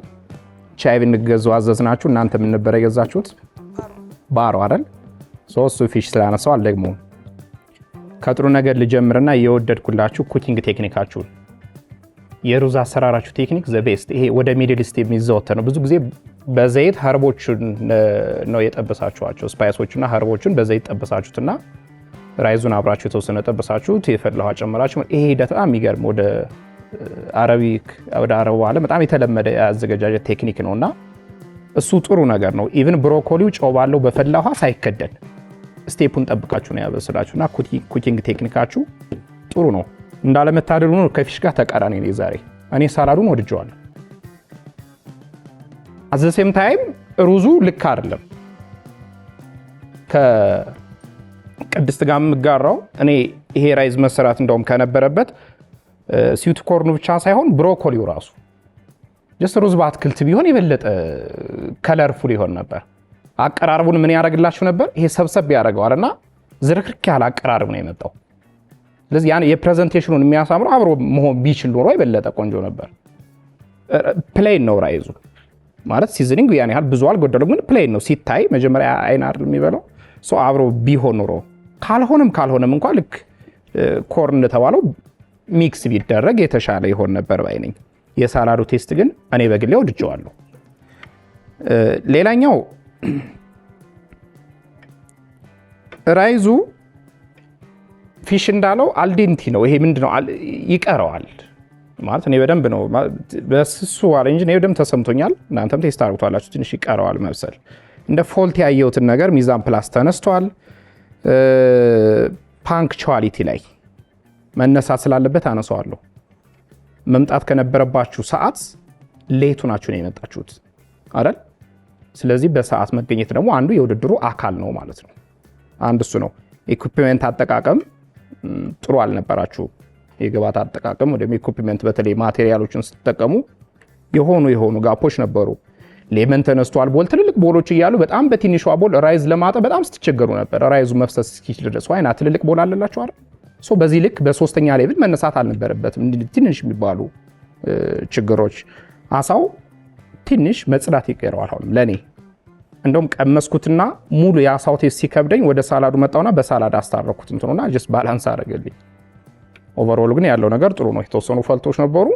ቻይ ብንገዙ አዘዝናችሁ። እናንተ ምን ነበር የገዛችሁት? ባሮ አይደል? ሶስቱ ፊሽ ስላነሳው አልደግሞም። ከጥሩ ነገር ልጀምርና የወደድኩላችሁ ኩኪንግ ቴክኒካችሁን የሩዝ አሰራራችሁ ቴክኒክ ዘ ቤስት። ይሄ ወደ ሚድል ኢስት የሚዘወተር ነው። ብዙ ጊዜ በዘይት ሀርቦችን ነው የጠበሳችኋቸው። ስፓይሶችና ሀርቦችን በዘይት ጠበሳችሁትና ራይዙን አብራችሁ የተወሰነ ጠበሳችሁት፣ የፈላ ውሃ ጨመራችሁ። ይሄ ሂደት በጣም የሚገርም ወደ አረቡ ዓለም በጣም የተለመደ የአዘገጃጀት ቴክኒክ ነውና እሱ ጥሩ ነገር ነው። ኢቭን ብሮኮሊው ጨው ባለው በፈላ ውሃ ሳይከደን ስቴፑን ጠብቃችሁ ነው ያበስላችሁና ኩኪንግ ቴክኒካችሁ ጥሩ ነው። እንዳለመታደሉ ነው ከፊሽ ጋር ተቃራኒ ነው ዛሬ። እኔ ሳላዱን ወድጀዋለሁ። አዘሴም ታይም ሩዙ ልክ አይደለም። ከቅድስት ጋር የምጋራው እኔ ይሄ ራይዝ መሰራት እንደውም ከነበረበት ስዊት ኮርኑ ብቻ ሳይሆን ብሮኮሊው ራሱ ጀስት ሩዝ በአትክልት ቢሆን የበለጠ ከለርፉል ይሆን ነበር። አቀራረቡን ምን ያደርግላችሁ ነበር? ይሄ ሰብሰብ ያደርገዋልና ዝርክርክ ያለ አቀራረብ ነው የመጣው። ስለዚህ ያን የፕሬዘንቴሽኑን የሚያሳምረው አብሮ መሆን ቢችል ኖሮ የበለጠ ቆንጆ ነበር። ፕሌን ነው ራይዙ ማለት ሲዝኒንግ ያን ያህል ብዙ አልጎደለም፣ ግን ፕሌን ነው ሲታይ። መጀመሪያ አይን አይደል የሚበላው ሶ አብሮ ቢሆን ኖሮ ካልሆነም እንኳን ልክ ኮርን እንደተባለው ሚክስ ቢደረግ የተሻለ ይሆን ነበር ባይ ነኝ። የሳላዱ ቴስት ግን እኔ በግሌ ወድጀዋለሁ። ሌላኛው ራይዙ ፊሽ እንዳለው አልዴንቲ ነው። ይሄ ምንድነው ይቀረዋል ማለት እኔ በደንብ ነው በስሱ አለ እንጂ እኔ በደንብ ተሰምቶኛል። እናንተም ቴስት አድርጉታላችሁ። ትንሽ ይቀረዋል መብሰል። እንደ ፎልት ያየሁትን ነገር ሚዛን ፕላስ ተነስቷል። ፓንክቹዋሊቲ ላይ መነሳት ስላለበት አነሳዋለሁ። መምጣት ከነበረባችሁ ሰዓት ሌቱ ናችሁ ነው የመጣችሁት አይደል? ስለዚህ በሰዓት መገኘት ደግሞ አንዱ የውድድሩ አካል ነው ማለት ነው። አንድ እሱ ነው። ኢኩዊፕመንት አጠቃቀም ጥሩ አልነበራችሁ። የግብአት አጠቃቀም ወደ ኢኩዊፕመንት በተለይ ማቴሪያሎችን ስትጠቀሙ የሆኑ ጋፖች ነበሩ። ሌመን ተነስቷል። ቦል ትልልቅ ቦሎች እያሉ በጣም በትንሿ ቦል ራይዝ ለማጠብ በጣም ስትቸገሩ ነበር። ራይዙ መፍሰስ እስኪችል ድረስ ዋይና ትልልቅ ቦል አለላችሁ አይደል? ሶ በዚህ ልክ በሶስተኛ ሌቭል መነሳት አልነበረበትም። ትንሽ የሚባሉ ችግሮች። አሳው ትንሽ መጽዳት ይቀረዋል። አሁን ለኔ እንደውም ቀመስኩትና ሙሉ የአሳው ቴስት ሲከብደኝ ወደ ሳላዱ መጣውና በሳላድ አስታረኩት እንትኑና ጀስት ባላንስ አደረገልኝ። ኦቨርኦል ግን ያለው ነገር ጥሩ ነው። የተወሰኑ ፈልቶች ነበሩ፣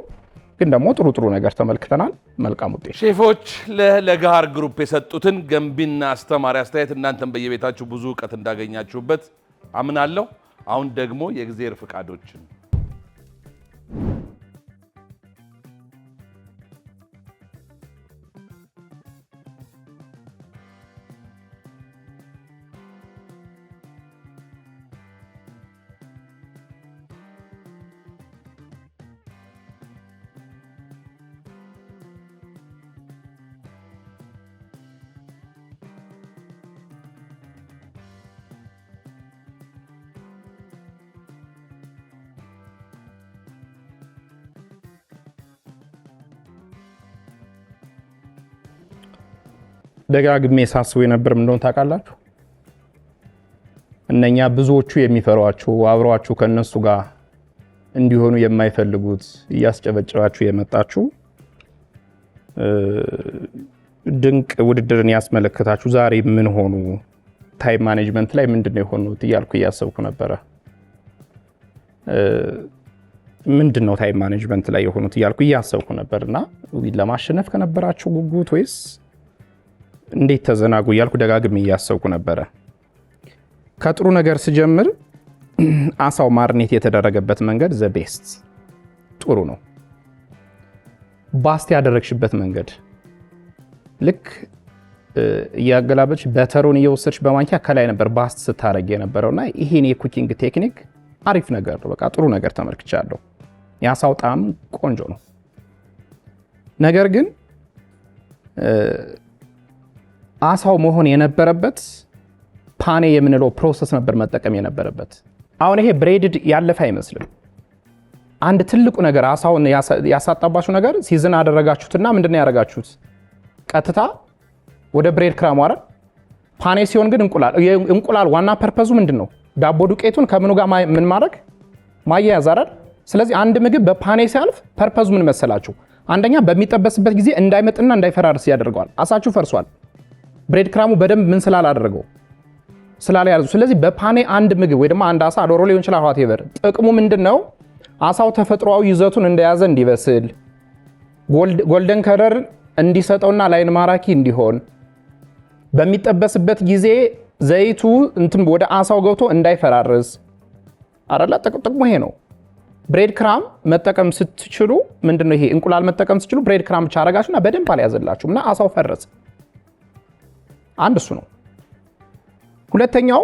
ግን ደግሞ ጥሩ ነገር ተመልክተናል። መልካም ውጤት። ሼፎች ለለጋሃር ግሩፕ የሰጡትን ገንቢና አስተማሪ አስተያየት እናንተም በየቤታችሁ ብዙ እውቀት እንዳገኛችሁበት አምናለሁ። አሁን ደግሞ የእግዚአብሔር ፍቃዶችን ደጋግሜ ሳስበው የነበር እንደሆነ ታውቃላችሁ። እነኛ ብዙዎቹ የሚፈሯችሁ አብረዋችሁ ከነሱ ጋር እንዲሆኑ የማይፈልጉት እያስጨበጨባችሁ የመጣችሁ ድንቅ ውድድርን ያስመለከታችሁ ዛሬ ምን ሆኑ፣ ታይም ማኔጅመንት ላይ ምንድነው የሆኑት እያልኩ እያሰብኩ ነበረ። ምንድነው ታይም ማኔጅመንት ላይ የሆኑት እያልኩ እያሰብኩ ነበርና ለማሸነፍ ከነበራችሁ ጉጉት ወይስ እንዴት ተዘናጉ እያልኩ ደጋግሜ እያሰብኩ ነበረ። ከጥሩ ነገር ስጀምር አሳው ማርኔት የተደረገበት መንገድ ዘ ቤስት ጥሩ ነው። ባስት ያደረግሽበት መንገድ ልክ እያገላበች በተሩን እየወሰድሽ በማንኪያ ከላይ ነበር ባስት ስታረግ የነበረውና ይሄን የኩኪንግ ቴክኒክ አሪፍ ነገር ነው። በቃ ጥሩ ነገር ተመልክቻለሁ። የአሳው ጣዕም ቆንጆ ነው። ነገር ግን አሳው መሆን የነበረበት ፓኔ የምንለው ፕሮሰስ ነበር መጠቀም የነበረበት። አሁን ይሄ ብሬድድ ያለፈ አይመስልም። አንድ ትልቁ ነገር አሳውን ያሳጣባችሁ ነገር ሲዝን አደረጋችሁትና ምንድነው ያደረጋችሁት? ቀጥታ ወደ ብሬድ ክራሙ አይደል? ፓኔ ሲሆን ግን እንቁላል ዋና ፐርፐዙ ምንድነው? ዳቦ ዱቄቱን ከምኑ ጋር ምን ማድረግ ማያያዝ አይደል? ስለዚህ አንድ ምግብ በፓኔ ሲያልፍ ፐርፐዙ ምን መሰላችሁ? አንደኛ በሚጠበስበት ጊዜ እንዳይመጥና እንዳይፈራርስ ያደርገዋል። አሳችሁ ፈርሷል። ብሬድ ክራሙ በደንብ ምን ስላላደረገው ስላልያዙ። ስለዚህ በፓኔ አንድ ምግብ ወይ ደግሞ አንድ አሳ ዶሮ ሊሆን ይችላል ዋቴቨር ጥቅሙ ምንድነው? አሳው ተፈጥሯዊ ይዘቱን እንደያዘ እንዲበስል ጎልደን ከለር እንዲሰጠውና ላይን ማራኪ እንዲሆን በሚጠበስበት ጊዜ ዘይቱ እንትን ወደ አሳው ገብቶ እንዳይፈራርስ አረላ ጥቅሙ ይሄ ነው። ብሬድ ክራም መጠቀም ስትችሉ ምንድነው ይሄ እንቁላል መጠቀም ስትችሉ ብሬድ ክራም ብቻ አረጋችሁና በደንብ አልያዘላችሁምና አሳው ፈረሰ። አንድ እሱ ነው። ሁለተኛው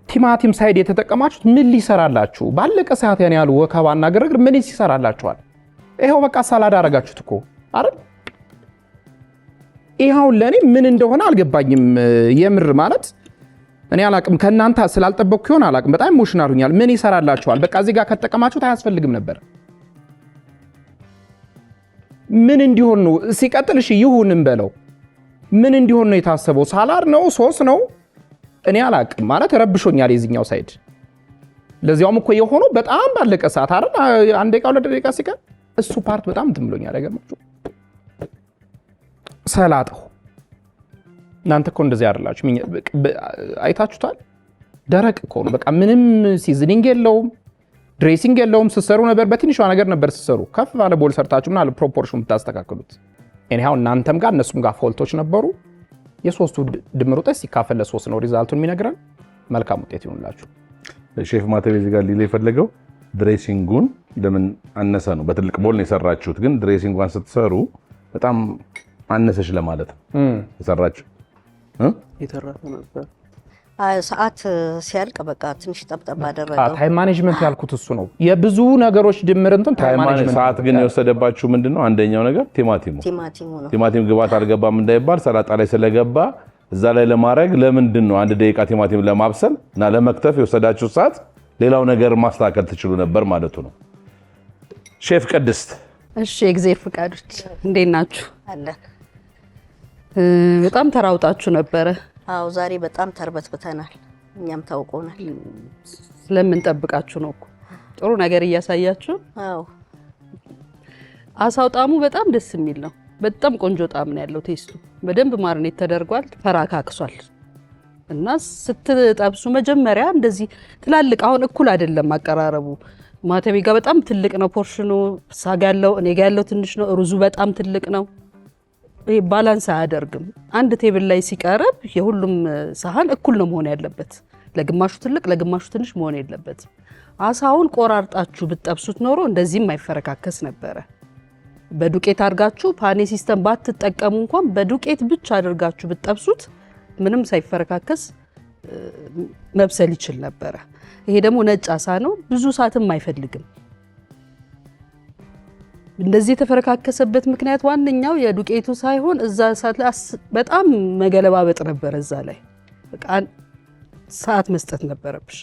ቲማቲም ሳይድ የተጠቀማችሁት ምን ሊሰራላችሁ? ባለቀ ሰዓት ያን ያሉ ወከባና ግርግር ምን ይሰራላችኋል? ይሄው በቃ ሳላድ አረጋችሁት እኮ አይደል? ይሄው ለኔ ምን እንደሆነ አልገባኝም። የምር ማለት እኔ አላቅም፣ ከናንተ ስላልጠበቅኩ ይሆን አላቅም። በጣም ኢሞሽናል ሆኛል። ምን ይሰራላችኋል? በቃ እዚህ ጋር ከተጠቀማችሁት አያስፈልግም ነበር። ምን እንዲሆን ነው? ሲቀጥል እሺ ይሁንም በለው ምን እንዲሆን ነው የታሰበው? ሳላድ ነው? ሶስ ነው? እኔ አላቅም ማለት ረብሾኛል የዚህኛው ሳይድ። ለዚያውም እኮ የሆነው በጣም ባለቀ ሰዓት አይደል? አንድ ደቂቃ ሁለት ደቂቃ ሲቀር እሱ ፓርት በጣም እንትን ብሎኛል። አይገርማችሁ? ሰላጣው እናንተ እኮ እንደዚህ አይደላችሁ። አይታችሁታል። ደረቅ እኮ ነው በቃ ምንም ሲዝኒንግ የለውም፣ ድሬሲንግ የለውም። ስትሰሩ ነበር በትንሿ ነገር ነበር ስትሰሩ። ከፍ ባለ ቦል ሰርታችሁ ምናለ ፕሮፖርሽን ብታስተካክሉት። እኔው እናንተም ጋር እነሱም ጋር ፎልቶች ነበሩ። የሶስቱ ድምር ውጤት ሲካፈል ለሶስት ነው ሪዛልቱን የሚነግረን። መልካም ውጤት ይሁንላችሁ። ሼፍ ማተቤ እዚህ ጋር ሊል የፈለገው ድሬሲንጉን ለምን አነሰ ነው። በትልቅ ቦል ነው የሰራችሁት፣ ግን ድሬሲንጓን ስትሰሩ በጣም አነሰች ለማለት ነው የሰራችሁ። የተረፈ ነበር ሰዓት ሲያልቅ በቃ ትንሽ ጠብጠብ አደረገው። ታይም ማኔጅመንት ያልኩት እሱ ነው። የብዙ ነገሮች ድምር እንትን ታይም ማኔጅመንት። ሰዓት ግን የወሰደባችሁ ምንድነው? አንደኛው ነገር ቲማቲሙ ነው። ቲማቲም ግባት አልገባም እንዳይባል ሰላጣ ላይ ስለገባ እዛ ላይ ለማድረግ ለምንድን ነው አንድ ደቂቃ ቲማቲም ለማብሰል እና ለመክተፍ የወሰዳችሁ ሰዓት ሌላው ነገር ማስተካከል ትችሉ ነበር ማለቱ ነው። ሼፍ ቅድስት፣ እሺ የእግዚአብሔር ፍቃዶች እንዴት ናችሁ? አለን። በጣም ተራውጣችሁ ነበረ። አዎ ዛሬ በጣም ተርበትብተናል። እኛም ታውቆናል። ስለምንጠብቃችሁ ነው እኮ ጥሩ ነገር እያሳያችሁ። አዎ አሳው ጣዕሙ በጣም ደስ የሚል ነው። በጣም ቆንጆ ጣዕም ነው ያለው። ቴስቱ በደንብ ማርኔት ተደርጓል፣ ፈራካክሷል። እና ስትጠብሱ መጀመሪያ እንደዚህ ትላልቅ አሁን እኩል አይደለም አቀራረቡ። ማተቤ ጋር በጣም ትልቅ ነው ፖርሽኑ፣ ሳጋ ያለው እኔ ጋር ያለው ትንሽ ነው። ሩዙ በጣም ትልቅ ነው። ይሄ ባላንስ አያደርግም። አንድ ቴብል ላይ ሲቀርብ የሁሉም ሳህን እኩል ነው መሆን ያለበት። ለግማሹ ትልቅ ለግማሹ ትንሽ መሆን የለበትም። አሳውን ቆራርጣችሁ ብትጠብሱት ኖሮ እንደዚህም አይፈረካከስ ነበረ። በዱቄት አድርጋችሁ ፓኔ ሲስተም ባትጠቀሙ እንኳን በዱቄት ብቻ አድርጋችሁ ብትጠብሱት ምንም ሳይፈረካከስ መብሰል ይችል ነበረ። ይሄ ደግሞ ነጭ አሳ ነው፣ ብዙ ሰዓትም አይፈልግም። እንደዚህ የተፈረካከሰበት ምክንያት ዋነኛው የዱቄቱ ሳይሆን እዛ ሰዓት ላይ በጣም መገለባበጥ ነበር። እዛ ላይ በቃ ሰዓት መስጠት ነበረብሽ።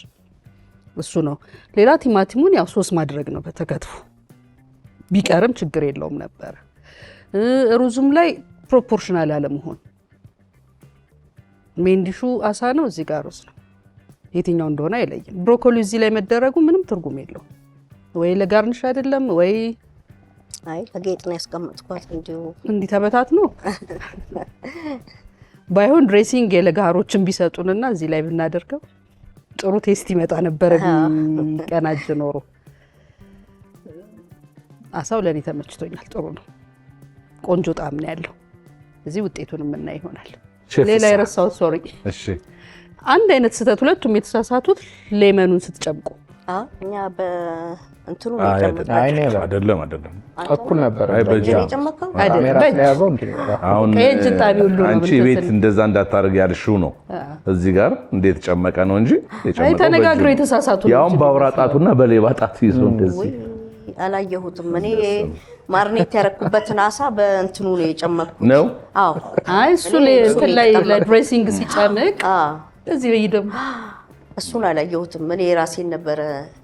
እሱ ነው። ሌላ ቲማቲሙን ያው ሶስ ማድረግ ነው በተከትፎ ቢቀርም ችግር የለውም ነበር። ሩዙም ላይ ፕሮፖርሽናል ያለመሆን ሜንዲሹ አሳ ነው፣ እዚህ ጋር ሩዝ ነው። የትኛው እንደሆነ አይለይም። ብሮኮሊ እዚህ ላይ መደረጉ ምንም ትርጉም የለውም። ወይ ለጋርኒሽ አይደለም ወይ አይ ለጌጥ ነው ያስቀመጥኳት እንዲህ ተበታት ነው። ባይሆን ድሬሲንግ የለጋሮችን ቢሰጡንና እዚህ ላይ ብናደርገው ጥሩ ቴስት ይመጣ ነበረ ቢቀናጅ ኖሮ። አሳው ለኔ ተመችቶኛል። ጥሩ ነው። ቆንጆ ጣዕም ነው ያለው። እዚህ ውጤቱን የምናይ ይሆናል። ሌላ የረሳሁት ሶሪ፣ እሺ፣ አንድ አይነት ስህተት ሁለቱም የተሳሳቱት ሌመኑን ስትጨምቁ እኛ በእንትኑ ነው ጨምቀው አይደለም እኩል ነበር። አሁን አንቺ ቤት እንደዛ እንዳታደርግ ያልሽው ነው። እዚህ ጋር እንዴት ጨመቀ ነው እንጂ የጨመቀው ተነጋግረው የተሳሳቱት ያውም በአውራ ጣቱና በሌባ ጣት ይዞ እንደዚህ አላየሁትም። እኔ ማርኔት ያረኩበትን አሳ በእንትኑ ነው የጨመቅኩት ነው። አዎ አይ እሱ ላይ ለድሬሲንግ ሲጨምቅ እዚህ በይደም እሱን አላየሁትም። እኔ ራሴን ነበር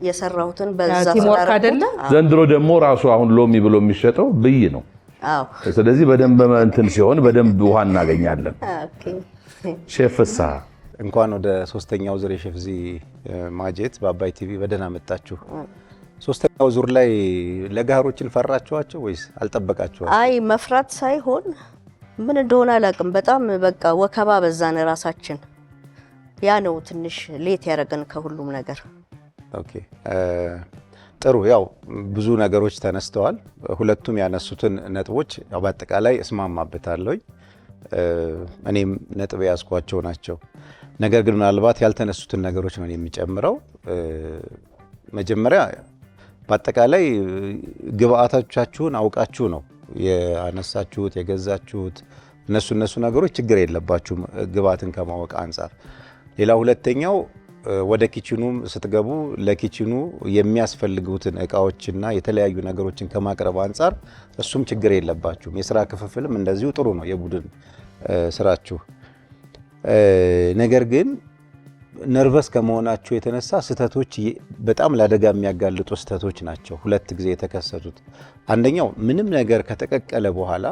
የሰራሁትን በዛ ቲሞርክ አይደለ። ዘንድሮ ደግሞ ራሱ አሁን ሎሚ ብሎ የሚሸጠው ብይ ነው። አዎ ስለዚህ በደንብ እንትን ሲሆን በደንብ ውሃ እናገኛለን። ኦኬ ሼፍ ፍስሐ እንኳን ወደ ሶስተኛው ዙር የሼፍ ዚ ማጀት በአባይ ቲቪ በደህና መጣችሁ። ሶስተኛው ዙር ላይ ለጋሮችን ፈራችኋቸው ወይስ አልጠበቃችኋቸው? አይ መፍራት ሳይሆን ምን እንደሆነ አላውቅም። በጣም በቃ ወከባ በዛን ራሳችን። ያ ነው ትንሽ ሌት ያደረገን ከሁሉም ነገር። ኦኬ ጥሩ። ያው ብዙ ነገሮች ተነስተዋል። ሁለቱም ያነሱትን ነጥቦች ያው በአጠቃላይ እስማማበታለሁ። እኔም ነጥብ ያስኳቸው ናቸው። ነገር ግን ምናልባት ያልተነሱትን ነገሮች ነው የሚጨምረው። መጀመሪያ በአጠቃላይ ግብአቶቻችሁን አውቃችሁ ነው ያነሳችሁት የገዛችሁት። እነሱ ነገሮች ችግር የለባችሁም ግብአትን ከማወቅ አንጻር። ሌላ ሁለተኛው ወደ ኪችኑም ስትገቡ ለኪችኑ የሚያስፈልጉትን እቃዎችና የተለያዩ ነገሮችን ከማቅረብ አንጻር እሱም ችግር የለባችሁም። የስራ ክፍፍልም እንደዚሁ ጥሩ ነው የቡድን ስራችሁ። ነገር ግን ነርቨስ ከመሆናችሁ የተነሳ ስህተቶች በጣም ለአደጋ የሚያጋልጡ ስህተቶች ናቸው ሁለት ጊዜ የተከሰቱት። አንደኛው ምንም ነገር ከተቀቀለ በኋላ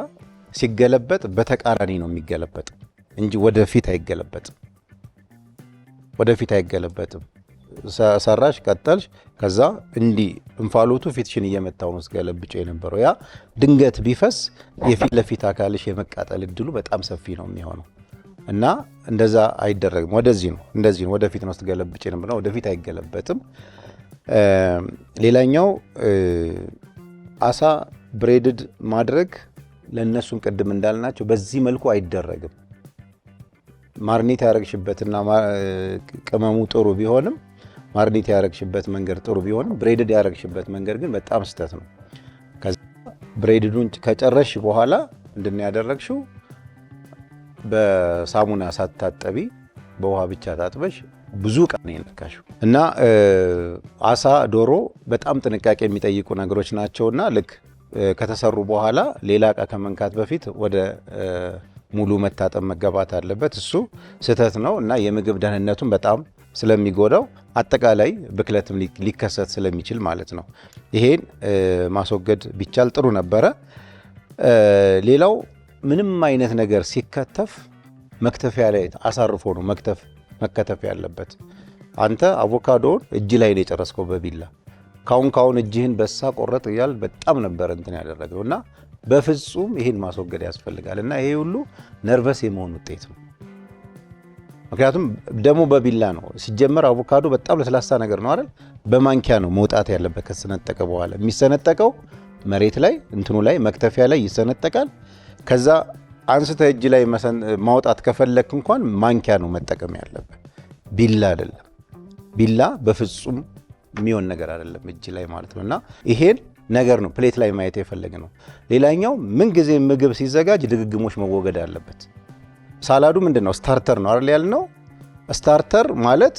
ሲገለበጥ በተቃራኒ ነው የሚገለበጥ እንጂ ወደፊት አይገለበጥም። ሰራሽ ቀጠልሽ፣ ከዛ እንዲህ እንፋሎቱ ፊትሽን እየመታው ነው ስገለብጭ የነበረው። ያ ድንገት ቢፈስ የፊት ለፊት አካልሽ የመቃጠል እድሉ በጣም ሰፊ ነው የሚሆነው እና እንደዛ አይደረግም። እንደዚህ ነው ወደፊት ነው ስትገለብጭ የነበረው፣ ወደፊት አይገለበጥም። ሌላኛው አሳ ብሬድድ ማድረግ ለነሱም ቅድም እንዳልናቸው በዚህ መልኩ አይደረግም። ማርኔት ያረግሽበትና ቅመሙ ጥሩ ቢሆንም ማርኔት ያረግሽበት መንገድ ጥሩ ቢሆንም ብሬድድ ያረግሽበት መንገድ ግን በጣም ስህተት ነው። ከዛ ብሬድዱን ከጨረሽ በኋላ ምንድነው ያደረግሽው? በሳሙና ሳታጠቢ በውሃ ብቻ ታጥበሽ ብዙ ቀን የነካሽው እና አሳ ዶሮ በጣም ጥንቃቄ የሚጠይቁ ነገሮች ናቸውና ልክ ከተሰሩ በኋላ ሌላ እቃ ከመንካት በፊት ወደ ሙሉ መታጠብ መገባት አለበት። እሱ ስህተት ነው እና የምግብ ደህንነቱን በጣም ስለሚጎዳው አጠቃላይ ብክለትም ሊከሰት ስለሚችል ማለት ነው። ይሄን ማስወገድ ቢቻል ጥሩ ነበረ። ሌላው ምንም አይነት ነገር ሲከተፍ መክተፊያ ላይ አሳርፎ ነው መከተፍ ያለበት። አንተ አቮካዶን እጅ ላይ ነው የጨረስከው በቢላ ካሁን እጅህን በሳ ቆረጥ እያል በጣም ነበር እንትን ያደረገው እና በፍጹም ይሄን ማስወገድ ያስፈልጋል እና ይሄ ሁሉ ነርቨስ የመሆን ውጤት ነው። ምክንያቱም ደግሞ በቢላ ነው ሲጀመር። አቮካዶ በጣም ለስላሳ ነገር ነው አይደል? በማንኪያ ነው መውጣት ያለበት ከተሰነጠቀ በኋላ። የሚሰነጠቀው መሬት ላይ እንትኑ ላይ መክተፊያ ላይ ይሰነጠቃል። ከዛ አንስተ እጅ ላይ ማውጣት ከፈለክ እንኳን ማንኪያ ነው መጠቀም ያለበት፣ ቢላ አይደለም። ቢላ በፍጹም የሚሆን ነገር አይደለም እጅ ላይ ማለት ነውና ይሄን ነገር ነው ፕሌት ላይ ማየት የፈለገ ነው። ሌላኛው ምን ጊዜ ምግብ ሲዘጋጅ ድግግሞች መወገድ አለበት። ሳላዱ ምንድነው? ስታርተር ነው አይደል ያልነው? ስታርተር ማለት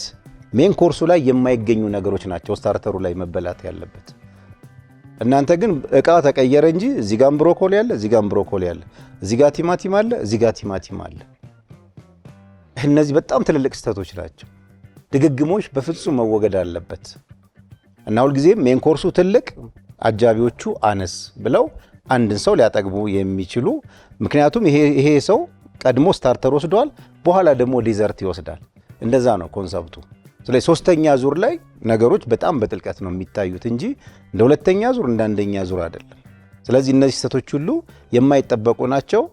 ሜን ኮርሱ ላይ የማይገኙ ነገሮች ናቸው ስታርተሩ ላይ መበላት ያለበት። እናንተ ግን እቃ ተቀየረ እንጂ እዚህ ጋር ብሮኮሊ አለ፣ እዚህ ጋር ብሮኮሊ አለ፣ እዚህ ጋር ቲማቲም አለ፣ እዚህ ጋር ቲማቲም አለ። እነዚህ በጣም ትልልቅ ስህተቶች ናቸው። ድግግሞች በፍጹም መወገድ አለበት እና ሁልጊዜም ሜን ኮርሱ ትልቅ አጃቢዎቹ አነስ ብለው አንድን ሰው ሊያጠግቡ የሚችሉ ምክንያቱም ይሄ ሰው ቀድሞ ስታርተር ወስዷል፣ በኋላ ደግሞ ዲዘርት ይወስዳል። እንደዛ ነው ኮንሰፕቱ። ስለዚህ ሶስተኛ ዙር ላይ ነገሮች በጣም በጥልቀት ነው የሚታዩት እንጂ እንደ ሁለተኛ ዙር እንደ አንደኛ ዙር አይደለም። ስለዚህ እነዚህ ስህተቶች ሁሉ የማይጠበቁ ናቸው።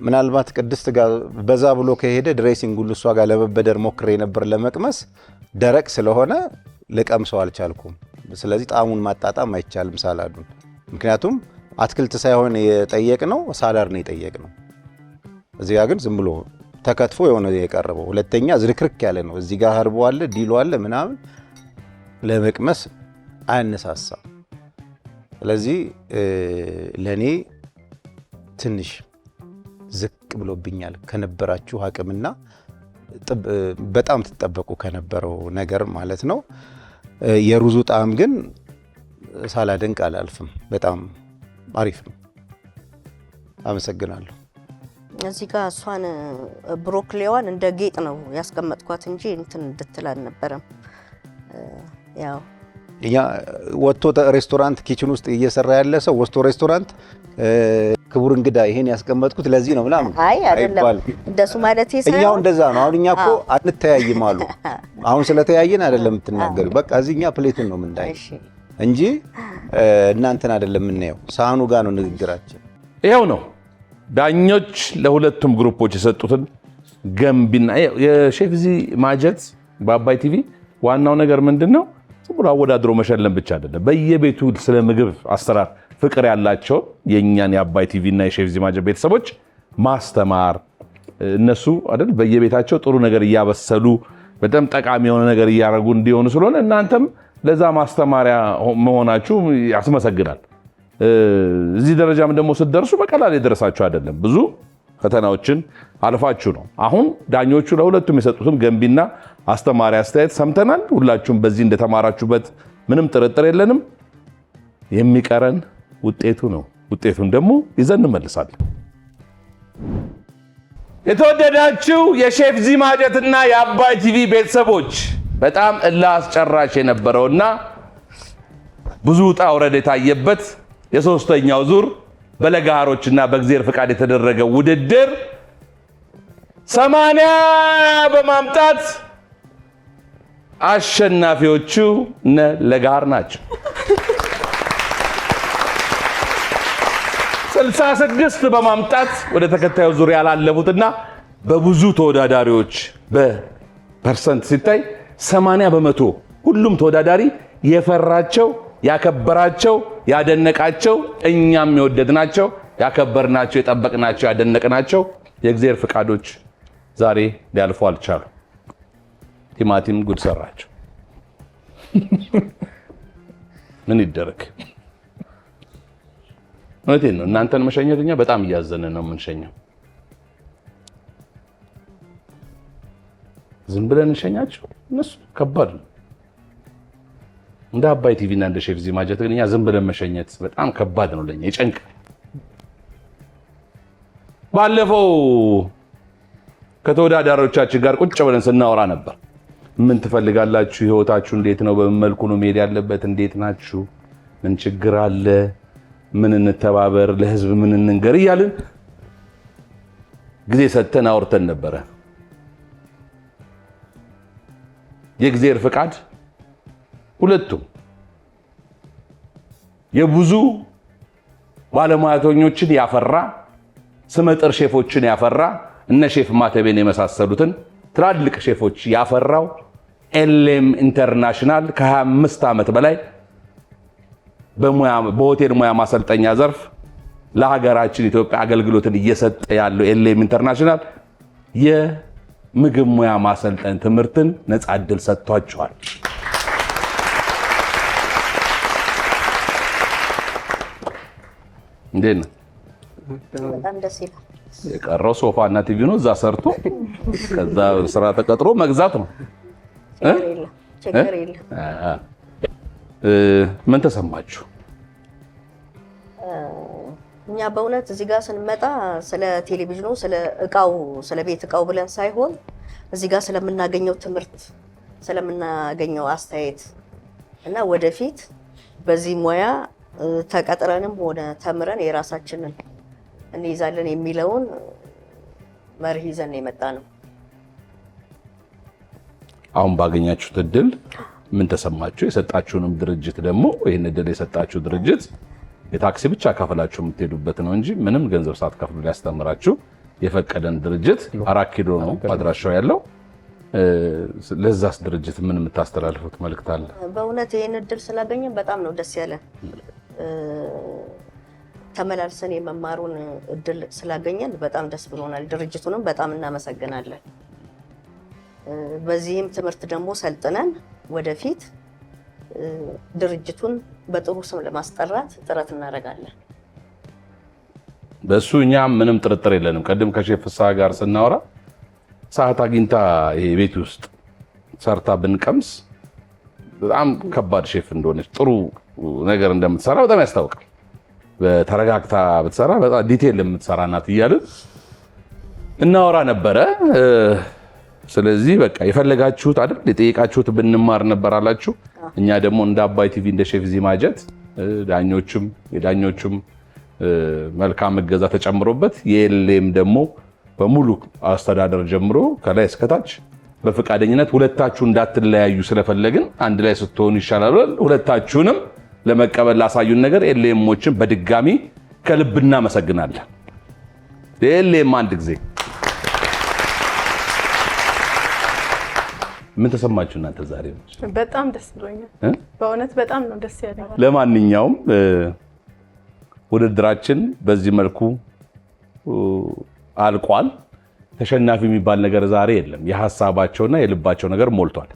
ምናልባት ቅድስት ጋር በዛ ብሎ ከሄደ ድሬሲንግ ሁሉ እሷ ጋር ለመበደር ሞክሬ ነበር ለመቅመስ፣ ደረቅ ስለሆነ ልቀምሰው አልቻልኩም። ስለዚህ ጣዕሙን ማጣጣም አይቻልም ሳላዱን። ምክንያቱም አትክልት ሳይሆን የጠየቅነው ሳላድ ነው የጠየቅነው። እዚህ ጋር ግን ዝም ብሎ ተከትፎ የሆነ የቀረበው። ሁለተኛ ዝርክርክ ያለ ነው። እዚህ ጋር ሀርቦ አለ ዲሎ አለ ምናምን ለመቅመስ አያነሳሳም። ስለዚህ ለኔ ትንሽ ዝቅ ብሎብኛል ከነበራችሁ አቅምና በጣም ትጠበቁ ከነበረው ነገር ማለት ነው። የሩዙ ጣዕም ግን ሳላደንቅ አላልፍም። በጣም አሪፍ ነው። አመሰግናለሁ። እዚህ ጋር እሷን ብሮኮሊዋን እንደ ጌጥ ነው ያስቀመጥኳት እንጂ እንትን እንድትል አልነበረም። ያው እኛ ወጥቶ ሬስቶራንት ኪችን ውስጥ እየሰራ ያለ ሰው ወስቶ ሬስቶራንት ክቡር እንግዳ ይሄን ያስቀመጥኩት ለዚህ ነው ምናምን አይ አይደለም እንደሱ ማለት ይሰራል። እኛው እንደዛ ነው። አሁን እኛ እኮ አንተያይም አሉ። አሁን ስለተያየን አይደለም የምትናገሩ። በቃ እዚህኛ ፕሌቱን ነው የምንዳይ እንጂ እናንተን አይደለም የምናየው። ሳህኑ ጋር ነው ንግግራችን። ይኸው ነው ዳኞች ለሁለቱም ግሩፖች የሰጡትን ገንቢና የሼፍ ዚ ማጀት በአባይ ቲቪ ዋናው ነገር ምንድነው? ዝም ብሎ አወዳድሮ መሸለም ብቻ አይደለም። በየቤቱ ስለ ምግብ አሰራር ፍቅር ያላቸው የኛን የአባይ ቲቪ እና የሼፍ ዚ ማጀት ቤተሰቦች ማስተማር እነሱ አይደል በየቤታቸው ጥሩ ነገር እያበሰሉ በጣም ጠቃሚ የሆነ ነገር እያደረጉ እንዲሆኑ ስለሆነ እናንተም ለዛ ማስተማሪያ መሆናችሁ ያስመሰግናል። እዚህ ደረጃም ደግሞ ስትደርሱ በቀላል የደረሳችሁ አይደለም። ብዙ ፈተናዎችን አልፋችሁ ነው። አሁን ዳኞቹ ለሁለቱም የሰጡትን ገንቢና አስተማሪ አስተያየት ሰምተናል። ሁላችሁም በዚህ እንደተማራችሁበት ምንም ጥርጥር የለንም። የሚቀረን ውጤቱ ነው። ውጤቱን ደግሞ ይዘን እንመልሳለን። የተወደዳችሁ የሼፍ ዚ ማጀትና የአባይ ቲቪ ቤተሰቦች በጣም እልህ አስጨራሽ የነበረውና ብዙ ውጣ ውረድ የታየበት የሶስተኛው ዙር በለጋሃሮችና በእግዚአብሔር ፍቃድ የተደረገው ውድድር 80 በማምጣት አሸናፊዎቹ እነ ለጋሃር ናቸው። 66 በማምጣት ወደ ተከታዩ ዙር ያላለፉትና በብዙ ተወዳዳሪዎች በፐርሰንት ሲታይ 80 በመቶ ሁሉም ተወዳዳሪ የፈራቸው ያከበራቸው ያደነቃቸው እኛም የወደድናቸው ያከበርናቸው የጠበቅናቸው ያደነቅናቸው የእግዚአብሔር ፍቃዶች ዛሬ ሊያልፉ አልቻሉ። ቲማቲም ጉድ ሰራቸው። ምን ይደረግ? እውነቴን ነው። እናንተን መሸኘትኛ በጣም እያዘነ ነው የምንሸኘው። ዝም ብለን እንሸኛቸው እነሱ ከባድ ነው። እንደ አባይ ቲቪ እና እንደ ሼፍ ዚ ማጀት ግን እኛ ዝም ብለን መሸኘት በጣም ከባድ ነው ለኛ፣ ይጨንቅ። ባለፈው ከተወዳዳሪዎቻችን ጋር ቁጭ ብለን ስናወራ ነበር። ምን ትፈልጋላችሁ? ህይወታችሁ እንዴት ነው? በምን መልኩ ነው መሄድ ያለበት? እንዴት ናችሁ? ምን ችግር አለ? ምን እንተባበር? ለህዝብ ምን እንንገር? እያልን ጊዜ ሰጥተን አውርተን ነበረ። የእግዚአብሔር ፍቃድ ሁለቱም የብዙ ባለሙያተኞችን ያፈራ ስመጥር ሼፎችን ያፈራ እነ ሼፍ ማተቤን የመሳሰሉትን ትላልቅ ሼፎች ያፈራው ኤልኤም ኢንተርናሽናል ከ25 ዓመት በላይ በሆቴል ሙያ ማሰልጠኛ ዘርፍ ለሀገራችን ኢትዮጵያ አገልግሎትን እየሰጠ ያለው ኤልኤም ኢንተርናሽናል የምግብ ሙያ ማሰልጠን ትምህርትን ነፃ ዕድል ሰጥቷቸዋል። እንዴት ነው? በጣም ደስ ይላል። የቀረው ሶፋ እና ቲቪ ነው። እዛ ሰርቶ ከዛ ስራ ተቀጥሮ መግዛት ነው። ችግር የለም። ምን ተሰማችሁ? እኛ በእውነት እዚህ ጋር ስንመጣ ስለ ቴሌቪዥኑ፣ ስለ እቃው፣ ስለ ቤት እቃው ብለን ሳይሆን እዚህ ጋር ስለምናገኘው ትምህርት፣ ስለምናገኘው አስተያየት እና ወደፊት በዚህ ሙያ ተቀጥረንም ሆነ ተምረን የራሳችንን እንይዛለን የሚለውን መርህ ይዘን የመጣ ነው። አሁን ባገኛችሁት እድል ምን ተሰማችሁ? የሰጣችሁንም ድርጅት ደግሞ ይህን እድል የሰጣችሁ ድርጅት የታክሲ ብቻ ከፍላችሁ የምትሄዱበት ነው እንጂ ምንም ገንዘብ ሳትከፍሉ ሊያስተምራችሁ የፈቀደን ድርጅት 4 ኪሎ ነው አድራሻው ያለው። ለዛስ ድርጅት ምን የምታስተላልፉት መልእክት አለ? በእውነት ይህን እድል ስላገኘን በጣም ነው ደስ ያለን። ተመላልሰን የመማሩን እድል ስላገኘን በጣም ደስ ብሎናል። ድርጅቱንም በጣም እናመሰግናለን። በዚህም ትምህርት ደግሞ ሰልጥነን ወደፊት ድርጅቱን በጥሩ ስም ለማስጠራት ጥረት እናደርጋለን። በሱ እኛም ምንም ጥርጥር የለንም። ቀደም ከሼፍ ፍስሐ ጋር ስናወራ ሰዓት አግኝታ ይሄ ቤት ውስጥ ሰርታ ብንቀምስ በጣም ከባድ ሼፍ እንደሆነች ጥሩ ነገር እንደምትሰራ በጣም ያስታውቃል። በተረጋግታ ብትሰራ በጣም ዲቴል የምትሰራ ናት እያልን እናወራ ነበረ። ስለዚህ በቃ የፈለጋችሁት አይደል የጠየቃችሁት ብንማር ነበር አላችሁ። እኛ ደግሞ እንደ አባይ ቲቪ እንደ ሼፍ ዚማጀት የዳኞቹም መልካም እገዛ ተጨምሮበት የኤልኤም ደግሞ በሙሉ አስተዳደር ጀምሮ ከላይ እስከታች በፈቃደኝነት ሁለታችሁ እንዳትለያዩ ስለፈለግን አንድ ላይ ስትሆኑ ይሻላል። ሁለታችሁንም ለመቀበል ላሳዩን ነገር ኤልኤሞችን በድጋሚ ከልብ እናመሰግናለን። ኤልኤም አንድ ጊዜ ምን ተሰማችሁ እናንተ ዛሬ? በጣም ደስ ብሎኛል። በእውነት በጣም ነው ደስ ያለኝ። ለማንኛውም ውድድራችን በዚህ መልኩ አልቋል። ተሸናፊ የሚባል ነገር ዛሬ የለም። የሀሳባቸውና የልባቸው ነገር ሞልቷል።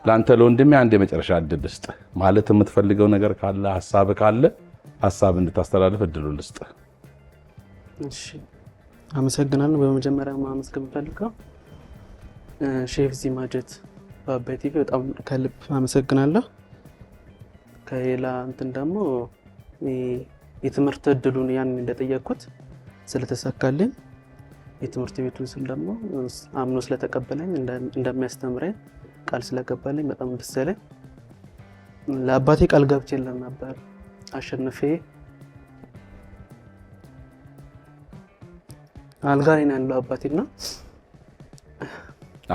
ለአንተ ለወንድሜ አንድ የመጨረሻ እድል ልስጥ። ማለት የምትፈልገው ነገር ካለ ሀሳብ እንድታስተላልፍ እድሉ ልስጥ። እሺ፣ አመሰግናለሁ። በመጀመሪያ ማመስገን ፈልገው ሼፍ ዚማጀት በአባይ ቲቪ በጣም ከልብ አመሰግናለሁ። ከሌላ እንትን ደግሞ የትምህርት እድሉን ያን እንደጠየቅኩት ስለተሳካልኝ የትምህርት ቤቱን ስም ደግሞ አምኖ ስለተቀበለኝ እንደሚያስተምረኝ ቃል ስለገባልኝ በጣም ደስ ያለኝ። ለአባቴ ቃል ገብቼለት ነበር አሸንፌ አልጋ ላይ ነው ያለው አባቴና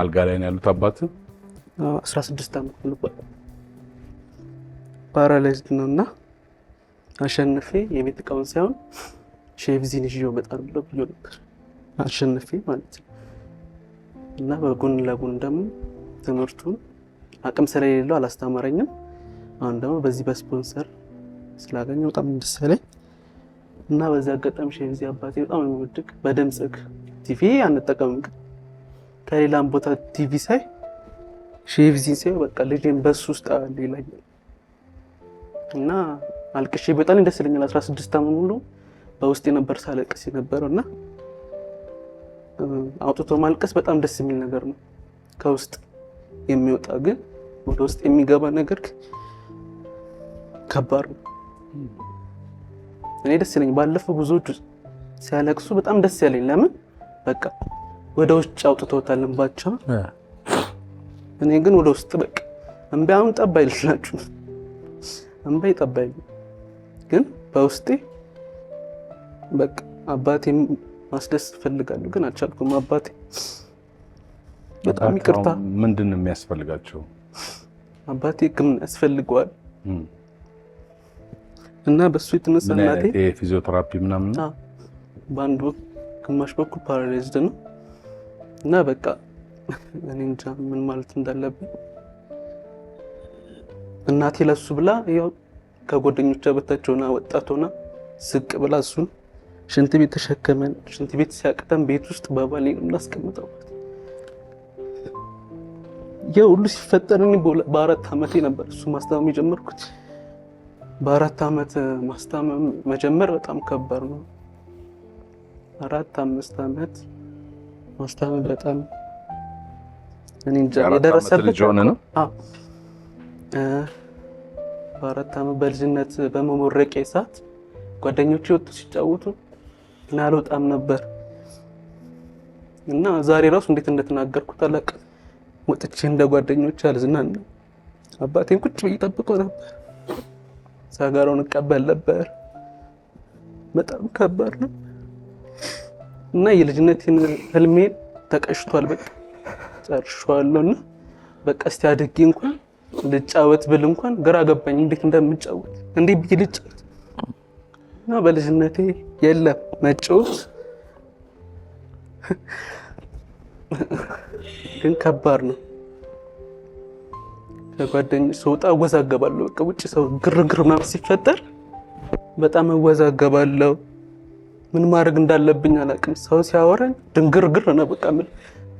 አልጋ ላይ ነው ያሉት አባት 16 ዓመት ሙሉ ፓራላይዝድ ነውና አሸንፌ የቤት እቃውን ሳይሆን ሼፍ ዚን ይዤው እመጣለሁ ብሎ ነበር አሸንፌ ማለት ነው። እና በጎን ለጎን ደግሞ ትምህርቱን አቅም ስለሌለው አላስተማረኝም። አሁን ደግሞ በዚህ በስፖንሰር ስላገኘው በጣም ደስ ያለኝ እና በዚህ አጋጣሚ ሼፍ ዚ አባቴ በጣም ነው የሚወድቅ። በድምጽክ ቲቪ አንጠቀምም ግን ከሌላም ቦታ ቲቪ ሳይ ሼፍ ዚን ሳይ በቃ ልጄን በሱ ውስጥ አለ ይላኛል እና አልቅሼ በጣም ደስ ይለኛል። 16 ዓመት ሙሉ በውስጥ የነበር ሳለቅስ የነበረውና አውጥቶ ማልቀስ በጣም ደስ የሚል ነገር ነው። ከውስጥ የሚወጣ ግን ወደ ውስጥ የሚገባ ነገር ከባድ ነው። እኔ ደስ ይለኝ ባለፈው ብዙዎች ሲያለቅሱ በጣም ደስ ያለኝ ለምን በቃ ወደ ውጭ አውጥተውታል እንባቸው። እኔ ግን ወደ ውስጥ በቃ እንባውን ጠብ አይልላችሁ እንባይ ጠብ አይል ግን በውስጤ በቃ አባቴ ማስደስ ፈልጋለሁ ግን አልቻልኩም። አባቴ በጣም ይቅርታ። ምንድን ነው የሚያስፈልጋቸው? አባቴ ሕክምና ያስፈልገዋል እና በሱ የተነሳ እናቴ ፊዚዮቴራፒ ምናምን በአንድ ግማሽ በኩል ፓራላይዝድ ነው እና በቃ እኔ እንጃ ምን ማለት እንዳለብኝ። እናቴ ለሱ ብላ ያው ከጓደኞቿ በታች ሆና ወጣት ሆና ዝቅ ብላ እሱን ሽንት ቤት ተሸከመን ሽንት ቤት ሲያቅተን ቤት ውስጥ በባሌ ነው እናስቀምጠው። ያው ሁሉ ሲፈጠር እኔ በ4 ዓመቴ ነበር እሱ ማስታመም የጀመርኩት። በ4 ዓመት ማስታመም መጀመር በጣም ከባድ ነው። 4-5 ዓመት ማስታመም በጣም እኔ እንጃ የደረሰበት ነው። በ4 ዓመት በልጅነት በመሞረቂያ ሰዓት ጓደኞቼ ወጡ ሲጫወቱ እና አልወጣም ነበር እና ዛሬ ራሱ እንዴት እንደተናገርኩት አላውቅም። ወጥቼ እንደ ጓደኞቼ አልዝናና አባቴን ቁጭ ብዬ ጠብቀው ነበር። ሳጋራውን እቀበል ነበር። በጣም ከባድ ነው እና የልጅነቴን ህልሜን ተቀሽቷል። በቃ ጨርሼዋለሁና በቃ እስቲ አድጌ እንኳን ልጫወት ብል እንኳን ግራ ገባኝ እንዴት እንደምጫወት እንዴት ብዬ ልጫወት እና በልጅነቴ የለም መጫወት ግን ከባድ ነው። ከጓደኞች ስወጣ እወዛገባለሁ። በቃ ውጭ ሰው ግርግር ምናምን ሲፈጠር በጣም እወዛገባለሁ። ምን ማድረግ እንዳለብኝ አላውቅም። ሰው ሲያወራኝ ድንግርግር ነው በቃ ምን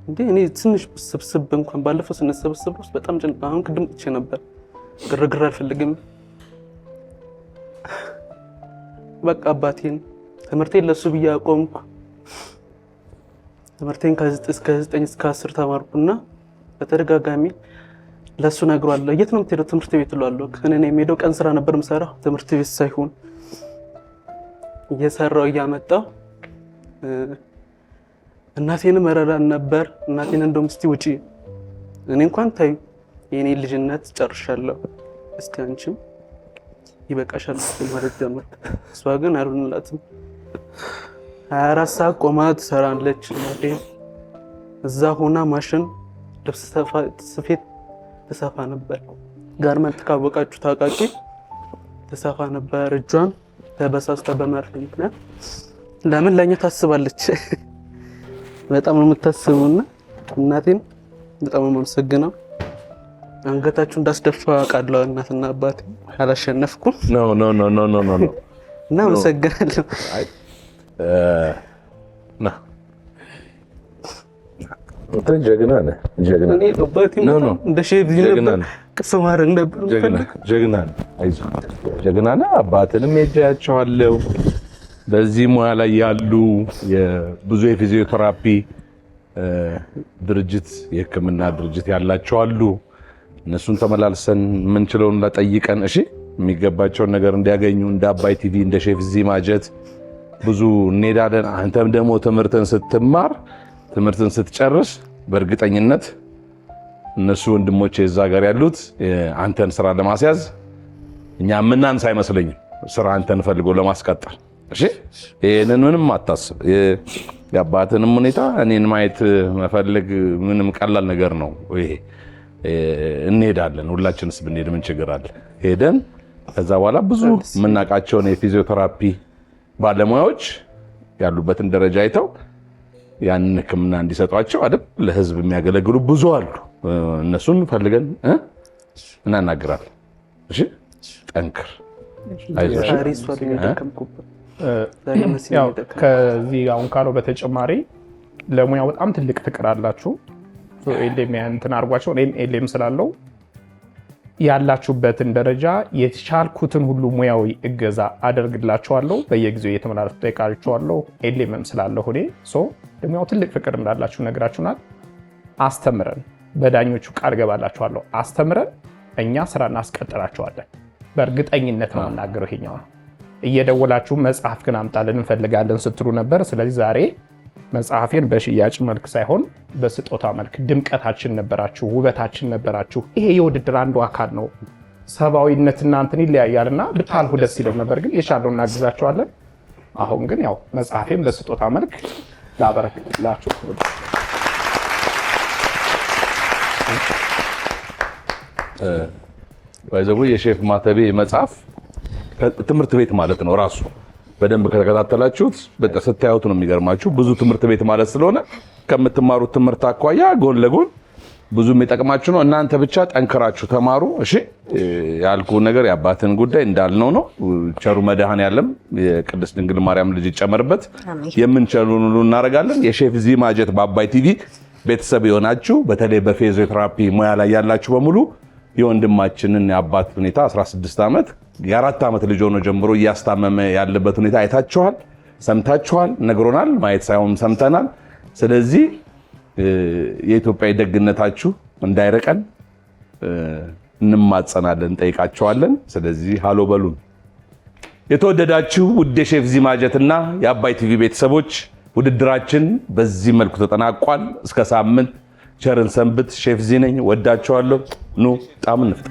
እንዴ እኔ ትንሽ ስብስብ እንኳን ባለፈው ስንሰብስብ ውስጥ በጣም አሁን ቅድም ጥቼ ነበር። ግርግር አልፈልግም። በቃ አባቴን ትምህርቴን ለሱ ብዬ አቆምኩ። ትምህርቴን ከ9 እስከ 10 ተማርኩና በተደጋጋሚ ለሱ ነግሯለሁ። የት ነው የምትሄደው? ትምህርት ቤት እለዋለሁ። እኔ የምሄደው ቀን ስራ ነበር የምሰራው ትምህርት ቤት ሳይሆን እየሰራው እያመጣው እናቴንም እረዳን ነበር። እናቴን እንደውም እስቲ ውጪ እኔ እንኳን ታዩ የኔ ልጅነት ጨርሻለሁ፣ እስቲ አንቺም ይበቃሻል ማለት ጀመርኩ። እሷ ግን አልሆነላትም። 24 ሰዓት ቆማ ትሰራለች እናቴ። እዛ ሆና ማሽን ልብስ ስፌት ትሰፋ ነበር። ጋርመንት ካወቃችሁ ታውቃቂ ትሰፋ ነበር። እጇን ተበሳስታ በመርፌ ምክንያት ለምን ለኛ ታስባለች። በጣም ነው የምታስቡና እናቴን በጣም ነው የማመሰግነው። አንገታችሁ እንዳስደፋ አውቃለሁ። እናትና አባቴ አላሸነፍኩም። ኖ እና አመሰግናለሁ። ጀግና ነህ። ጀግና እኔ አባቴ እንደ ሼፍ ነበር ቅፍ ማድረግ ነበር። ጀግና ነህ። አይዞህ ጀግና ነህ። አባትንም ሄጃቸዋለሁ። በዚህ ሙያ ላይ ያሉ ብዙ የፊዚዮቴራፒ ድርጅት የሕክምና ድርጅት ያላቸው አሉ። እነሱን ተመላልሰን የምንችለውን ለጠይቀን እሺ የሚገባቸውን ነገር እንዲያገኙ እንደ አባይ ቲቪ እንደ ሼፍ ዚ ማጀት ብዙ እንሄዳለን። አንተም ደግሞ ትምህርትን ስትማር ትምህርትን ስትጨርስ በእርግጠኝነት እነሱ ወንድሞቼ እዛ ጋር ያሉት አንተን ስራ ለማስያዝ እኛ ምናንስ አይመስለኝም። ስራ አንተን ፈልጎ ለማስቀጠል እሺ ይሄንን ምንም አታስብ። የአባትንም ሁኔታ እኔን ማየት መፈለግ ምንም ቀላል ነገር ነው። ይሄ እንሄዳለን። ሁላችንስ ብንሄድ ምን ችግር አለ? ሄደን ከዛ በኋላ ብዙ የምናውቃቸውን የፊዚዮቴራፒ ባለሙያዎች ያሉበትን ደረጃ አይተው ያንን ሕክምና እንዲሰጧቸው አይደል ለህዝብ የሚያገለግሉ ብዙ አሉ። እነሱን ፈልገን እናናግራለን። እሺ ጠንክር፣ አይዞሽ። ያው ከዚህ አሁን ካለው በተጨማሪ ለሙያው በጣም ትልቅ ፍቅር አላችሁ። ኤልኤም እንትን አድርጓቸው እኔም ኤልኤም ስላለው ያላችሁበትን ደረጃ የተቻልኩትን ሁሉ ሙያዊ እገዛ አደርግላችኋለሁ። በየጊዜው እየተመላለስኩ ጠይቃችኋለሁ። ኤልኤምም ስላለሁ እኔ ለሙያው ትልቅ ፍቅር እንዳላችሁ ነግራችሁናል። አስተምረን በዳኞቹ ቃል ገባላችኋለሁ። አስተምረን እኛ ስራ እናስቀጥላችኋለን። በእርግጠኝነት ነው የምናገረው። ይሄኛው ነው። እየደወላችሁ መጽሐፍ ግን አምጣልን እንፈልጋለን ስትሉ ነበር። ስለዚህ ዛሬ መጽሐፌን በሽያጭ መልክ ሳይሆን በስጦታ መልክ ድምቀታችን ነበራችሁ፣ ውበታችን ነበራችሁ። ይሄ የውድድር አንዱ አካል ነው። ሰብአዊነትና እንትን ይለያያልና ብታልፉ ደስ ይለው ነበር፣ ግን የቻለውን እናግዛችኋለን። አሁን ግን ያው መጽሐፌን በስጦታ መልክ ላበረክትላችሁ። ባይዘው የሼፍ ማተቤ መጽሐፍ ትምህርት ቤት ማለት ነው ራሱ። በደንብ ከተከታተላችሁት በቃ ስታዩት ነው የሚገርማችሁ። ብዙ ትምህርት ቤት ማለት ስለሆነ ከምትማሩት ትምህርት አኳያ ጎን ለጎን ብዙ የሚጠቅማችሁ ነው። እናንተ ብቻ ጠንክራችሁ ተማሩ። እሺ ያልኩ ነገር የአባትን ጉዳይ እንዳልነው ነው። ቸሩ መድኃኔዓለም የቅድስት ድንግል ማርያም ልጅ ይጨመርበት። የምንችለውን ሁሉ እናደርጋለን። የሼፍ ዚ ማጀት በአባይ ቲቪ ቤተሰብ የሆናችሁ በተለይ በፊዚዮቴራፒ ሙያ ላይ ያላችሁ በሙሉ የወንድማችንን የአባት ሁኔታ 16 ዓመት የ4 ዓመት ልጅ ሆኖ ጀምሮ እያስታመመ ያለበት ሁኔታ አይታችኋል፣ ሰምታችኋል፣ ነግሮናል። ማየት ሳይሆን ሰምተናል። ስለዚህ የኢትዮጵያ ደግነታችሁ እንዳይረቀን እንማጸናለን፣ እንጠይቃቸዋለን። ስለዚህ ሃሎ በሉን። የተወደዳችሁ ውድ የሼፍ ዚ ማጀትና የአባይ ቲቪ ቤተሰቦች ውድድራችን በዚህ መልኩ ተጠናቋል። እስከ ሳምንት ቸርን ሰንብት። ሼፍ ዚ ነኝ። ወዳቸዋለሁ። ኑ ጣም እንፍጣ።